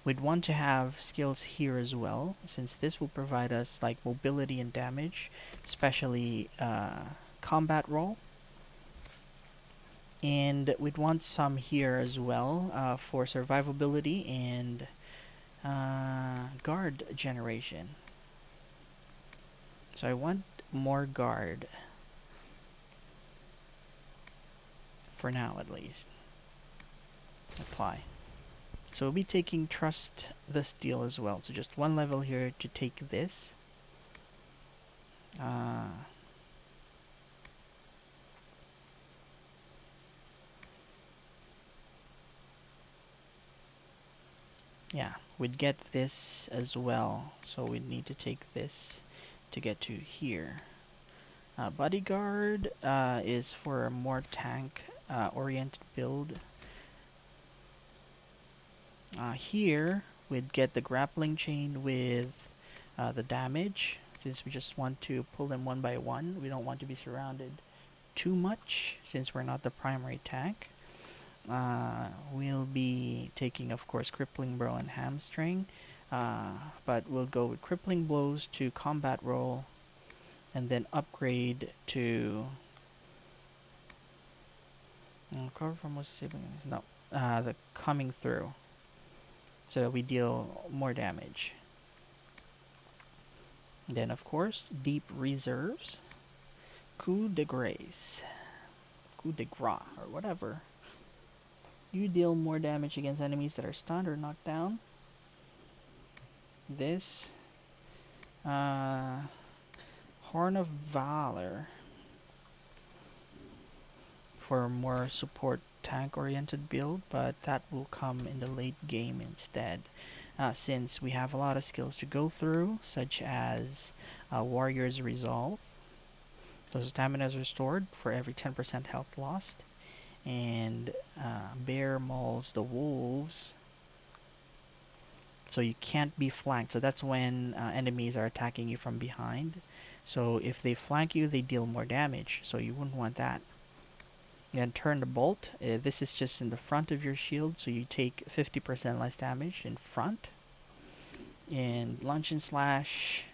We'd want to have skills here as well, since this will provide us like mobility and damage, especially combat roll. And we'd want some here as well for survivability and guard generation. So I want more guard. For now, at least. Apply. So we'll be taking Trust the Steel as well. So just one level here to take this. Yeah, we'd get this as well. So we'd need to take this to get to here. Bodyguard is for a more tank oriented build. Here we'd get the grappling chain with the damage, since we just want to pull them one by one. We don't want to be surrounded too much since we're not the primary tank. We'll be taking, of course, crippling blow and hamstring, but we'll go with crippling blows to combat roll, and then upgrade to recover from most disabling. No, the coming through, so that we deal more damage. And then, of course, deep reserves, coup de grace, coup de grace, or whatever. You deal more damage against enemies that are stunned or knocked down. This Horn of Valor for a more support tank oriented build, but that will come in the late game instead, since we have a lot of skills to go through, such as Warrior's Resolve. So stamina is restored for every 10% health lost, and Bear mauls the wolves, so you can't be flanked. So that's when enemies are attacking you from behind. So if they flank you, they deal more damage, so you wouldn't want that. Then turn the bolt. This is just in the front of your shield, so you take 50% less damage in front. And lunge and slash.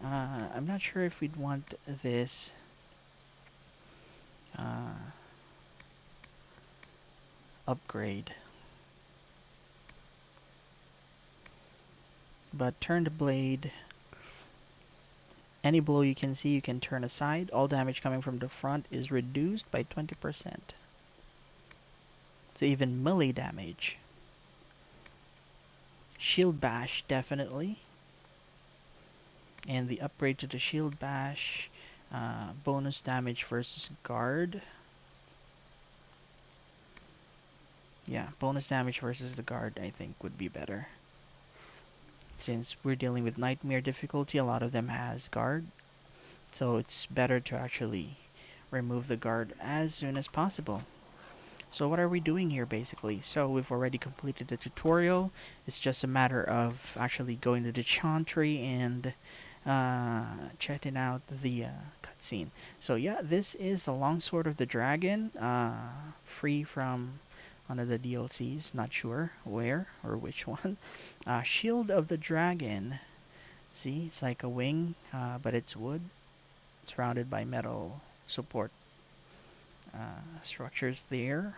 I'm not sure if we'd want this. Upgrade. But turn the blade. Any blow you can see, you can turn aside. All damage coming from the front is reduced by 20%. So even melee damage. Shield bash, definitely. And the upgrade to the shield bash, bonus damage versus guard. Yeah, bonus damage versus the guard, I think, would be better. Since we're dealing with nightmare difficulty, a lot of them has guard, so it's better to actually remove the guard as soon as possible. So what are we doing here basically? So we've already completed the tutorial. It's just a matter of actually going to the Chantry and checking out the cutscene. So yeah, this is the Longsword of the Dragon, free from one of the DLCs, not sure where or which one. Shield of the Dragon. See, it's like a wing, but it's wood, surrounded by metal support structures there.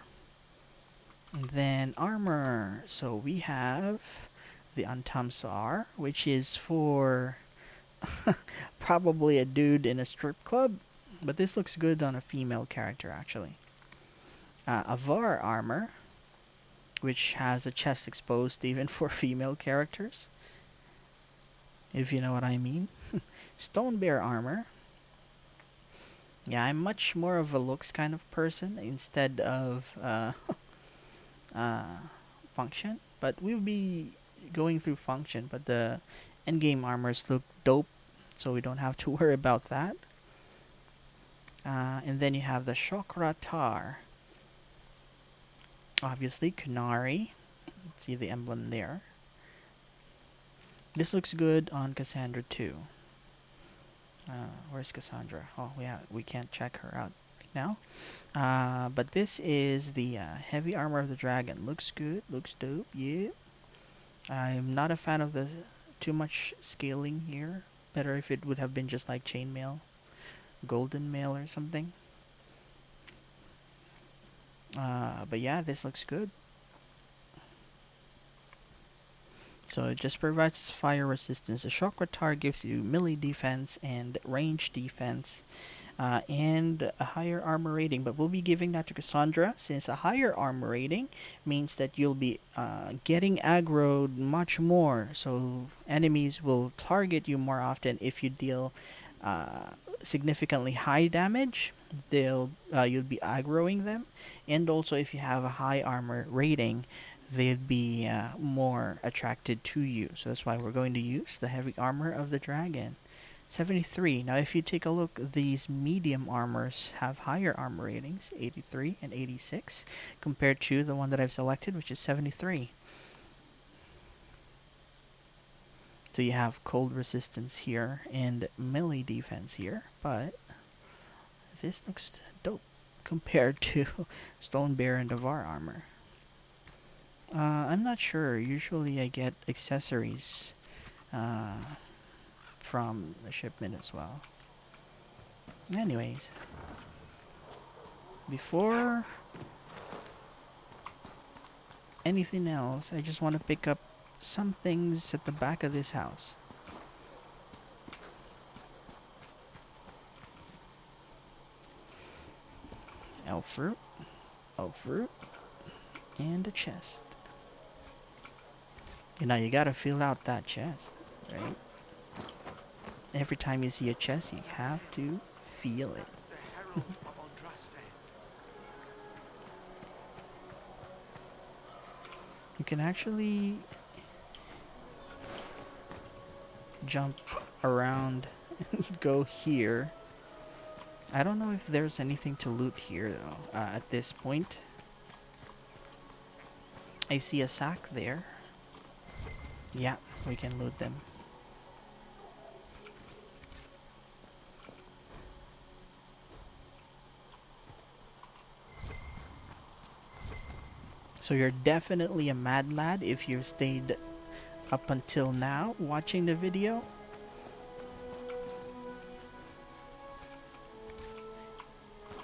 And then armor. So we have the Antamsar, which is for probably a dude in a strip club, but this looks good on a female character actually. Avar armor, which has a chest exposed even for female characters, if you know what I mean. Stone Bear armor. Yeah, I'm much more of a looks kind of person instead of function, but we'll be going through function, but the endgame armors look dope, so we don't have to worry about that. And then you have the Chakra Tar. Obviously, Kunari. See the emblem there. This looks good on Cassandra too. Where's Cassandra? Oh, we can't check her out right now. But this is the heavy armor of the dragon. Looks good. Looks dope. Yeah. I'm not a fan of the too much scaling here. Better if it would have been just like chainmail, golden mail or something. But yeah, this looks good. So it just provides fire resistance. The shock retard gives you melee defense and range defense, and a higher armor rating. But we'll be giving that to Cassandra, since a higher armor rating means that you'll be getting aggroed much more. So enemies will target you more often if you deal significantly high damage. You'll be aggroing them, and also if you have a high armor rating, they'd be more attracted to you. So that's why we're going to use the heavy armor of the dragon. 73. Now if you take a look, these medium armors have higher armor ratings, 83 and 86, compared to the one that I've selected, which is 73. So you have cold resistance here and melee defense here, but this looks dope compared to Stone Bear and Devar armor. I'm not sure. Usually I get accessories from the shipment as well. Anyways, before anything else, I just want to pick up some things at the back of this house. Elf fruit, and a chest. You know, you gotta fill out that chest, right? Every time you see a chest, you have to feel it. You can actually jump around and go here. I don't know if there's anything to loot here though, at this point. I see a sack there. Yeah, we can loot them. So you're definitely a mad lad if you've stayed up until now watching the video.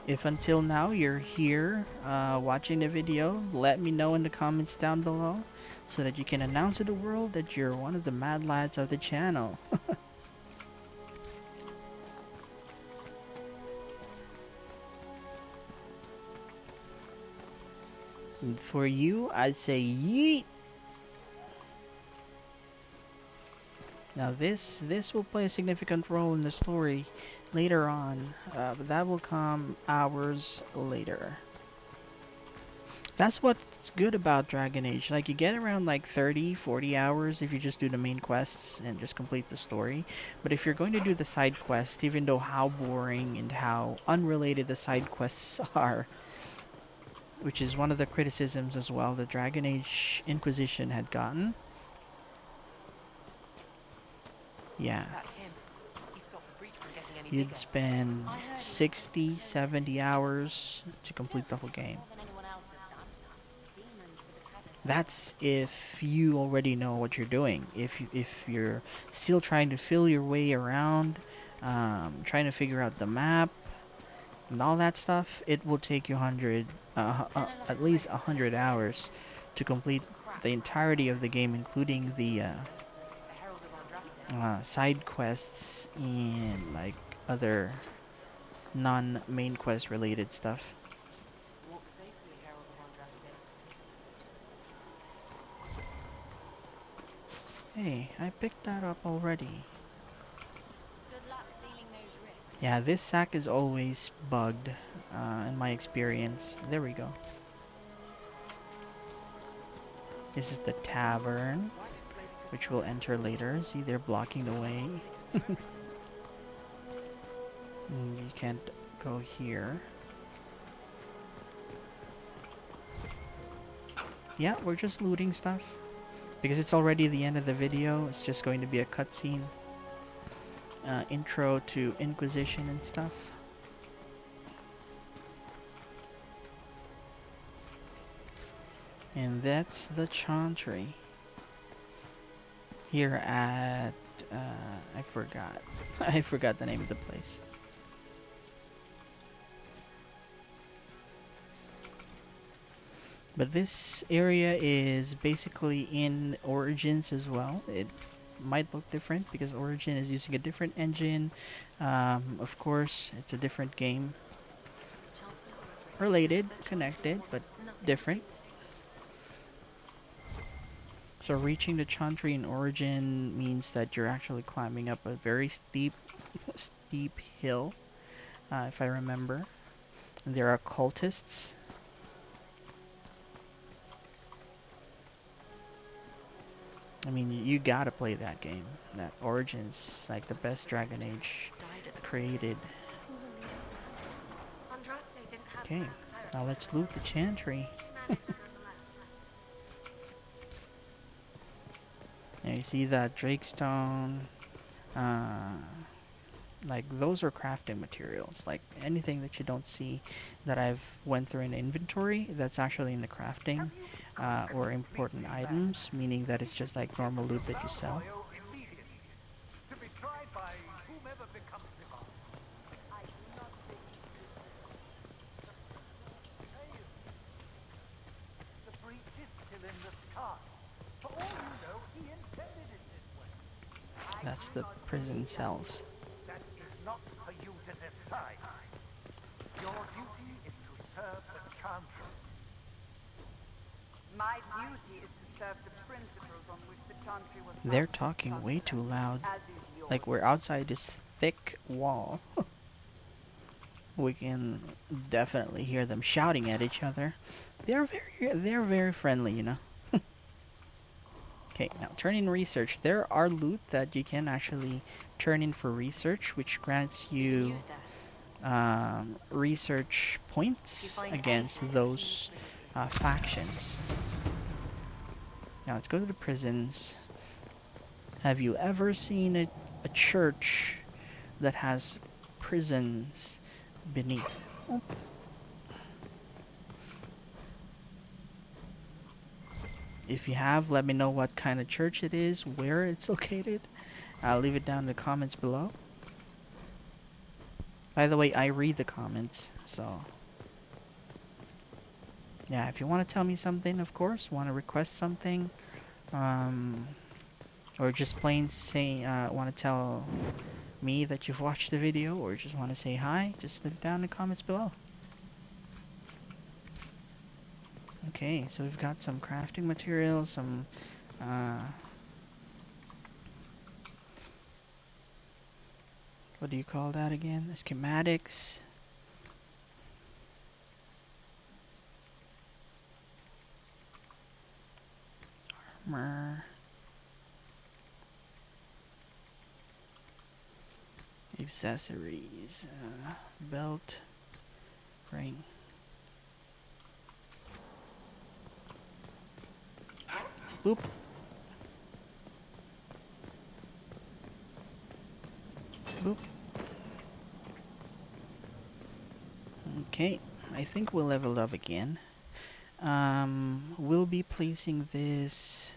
If until now you're here watching the video, let me know in the comments down below so that you can announce to the world that you're one of the mad lads of the channel. And for you, I'd say yeet. Now this will play a significant role in the story later on, but that will come hours later. That's what's good about Dragon Age. Like, you get around like 30-40 hours if you just do the main quests and just complete the story. But if you're going to do the side quests, even though how boring and how unrelated the side quests are, which is one of the criticisms as well that Dragon Age Inquisition had gotten. Yeah. You'd spend 60-70 hours to complete the whole game. That's if you already know what you're doing. If you're still trying to feel your way around, trying to figure out the map and all that stuff, it will take you at least 100 hours to complete the entirety of the game, including the side quests and like other non-main quest related stuff. Hey, I picked that up already. Yeah, this sack is always bugged in my experience. There we go. This is the tavern, which we'll enter later. See, they're blocking the way. You can't go here. Yeah, we're just looting stuff. Because it's already the end of the video, it's just going to be a cutscene. Intro to Inquisition and stuff. And that's the Chantry. Here at... I forgot. I forgot the name of the place. But this area is basically in Origins as well. It might look different because Origin is using a different engine. Of course, it's a different game. Related, connected, but different. So reaching the Chantry in Origin means that you're actually climbing up a very steep hill, if I remember. And there are cultists. I mean, you gotta play that game. That Origin's like the best Dragon Age created. Okay, now let's loot the Chantry. And you see that Drakestone, like those are crafting materials. Like anything that you don't see that I've went through in inventory, that's actually in the crafting or important items, meaning that it's just like normal loot that you sell. That's the prison cells. That is not for you to decide. Your duty is to serve the Chantry. My duty is to serve the principles on which the Chantry was They're founded. talking way too loud. As is yours. Like we're outside this thick wall. We can definitely hear them shouting at each other. They're very friendly, you know. Okay, now turn in research. There are loot that you can actually turn in for research, which grants you research points against those factions. Now let's go to the prisons. Have you ever seen a church that has prisons beneath? Oh. If you have, let me know what kind of church it is, where it's located. I'll leave it down in the comments below. By the way, I read the comments, so... yeah, if you want to tell me something, of course, want to request something, or just plain say, want to tell me that you've watched the video, or just want to say hi, just leave it down in the comments below. Okay, so we've got some crafting materials, some what do you call that again? The schematics. Armor. Accessories. Belt. Ring. Boop. Boop. Okay, I think we'll level up again. We'll be placing this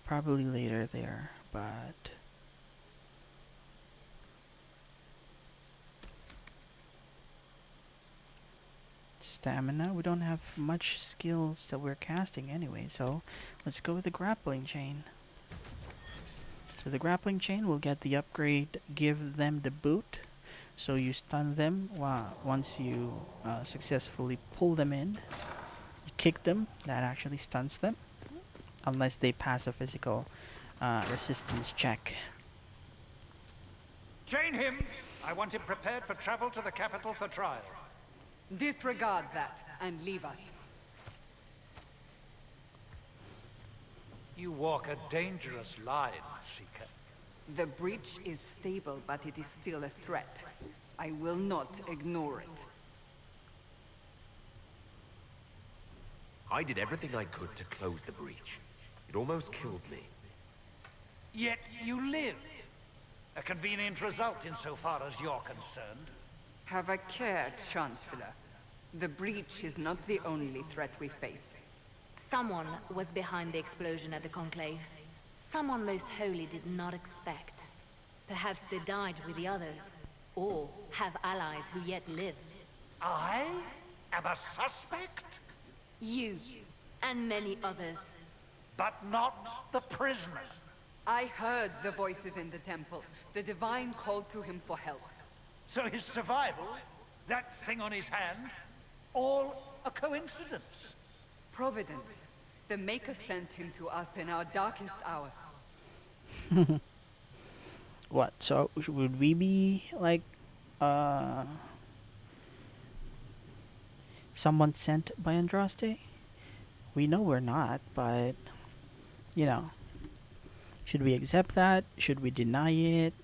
probably later there, but stamina, we don't have much skills that we're casting anyway, so let's go with the grappling chain. So the grappling chain will get the upgrade, give them the boot, so you stun them once you successfully pull them in. You kick them, that actually stuns them, unless they pass a physical resistance check. Chain him! I want him prepared for travel to the capital for trial. Disregard that and leave us. You walk a dangerous line, Seeker. The breach is stable, but it is still a threat. I will not ignore it. I did everything I could to close the breach. It almost killed me. Yet you live. A convenient result insofar as you're concerned. Have a care, Chancellor. The breach is not the only threat we face. Someone was behind the explosion at the Conclave. Someone most holy did not expect. Perhaps they died with the others, or have allies who yet live. I am a suspect, You, and many others. but not the prisoner. I heard the voices in the temple. The Divine called to him for help. So his survival, that thing on his hand, all a coincidence. Providence. The Maker sent him to us in our darkest hour. What? So would we be like someone sent by Andraste? We know we're not, but you know, should we accept that? Should we deny it?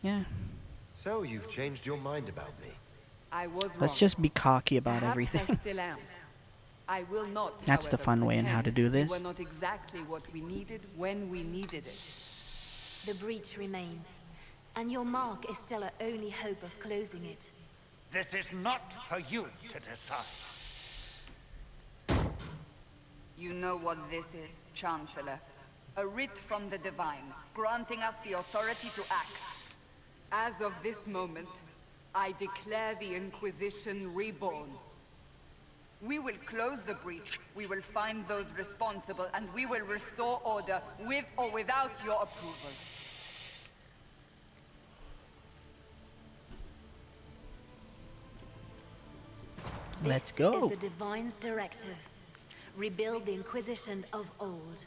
Yeah. So you've changed your mind about me. I was wrong. Let's just be cocky about Perhaps everything. I still am. I will not. That's the however, fun way in how to do pretend this. We were not exactly what we needed when we needed it. The breach remains, and your mark is still our only hope of closing it. This is not for you to decide. You know what this is, Chancellor. A writ from the Divine, granting us the authority to act. As of this moment, I declare the Inquisition reborn. We will close the breach, we will find those responsible, and we will restore order, with or without your approval. Let's This go. is the Divine's directive. Rebuild the Inquisition of old.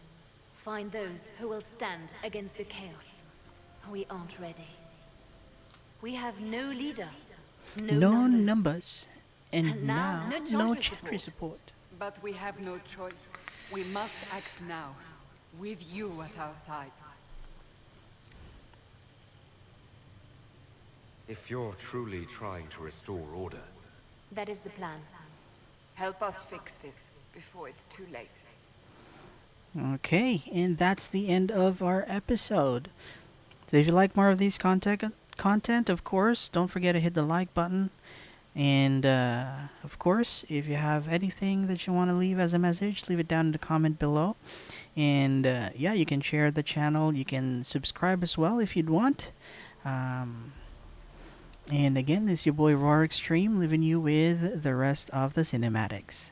Find those who will stand against the chaos. We aren't ready. We have no leader. No numbers. And And now, now, no no Chantry support. support. But we have no choice. We must act now, with you at our side. If you're truly trying to restore order, That is the plan. Help us fix this, before it's too late. Okay, and that's the end of our episode. So if you like more of these content, of course, don't forget to hit the like button. And of course, if you have anything that you want to leave as a message, leave it down in the comment below. And yeah, you can share the channel. You can subscribe as well if you'd want. And again, this is your boy Roar Extreme, leaving you with the rest of the cinematics.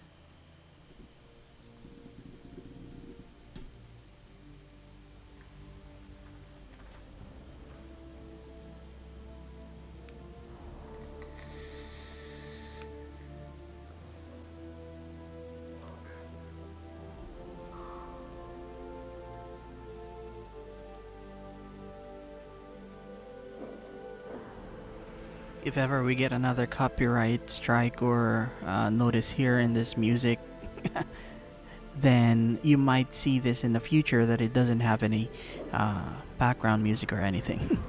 If ever we get another copyright strike or notice here in this music, then you might see this in the future that it doesn't have any background music or anything.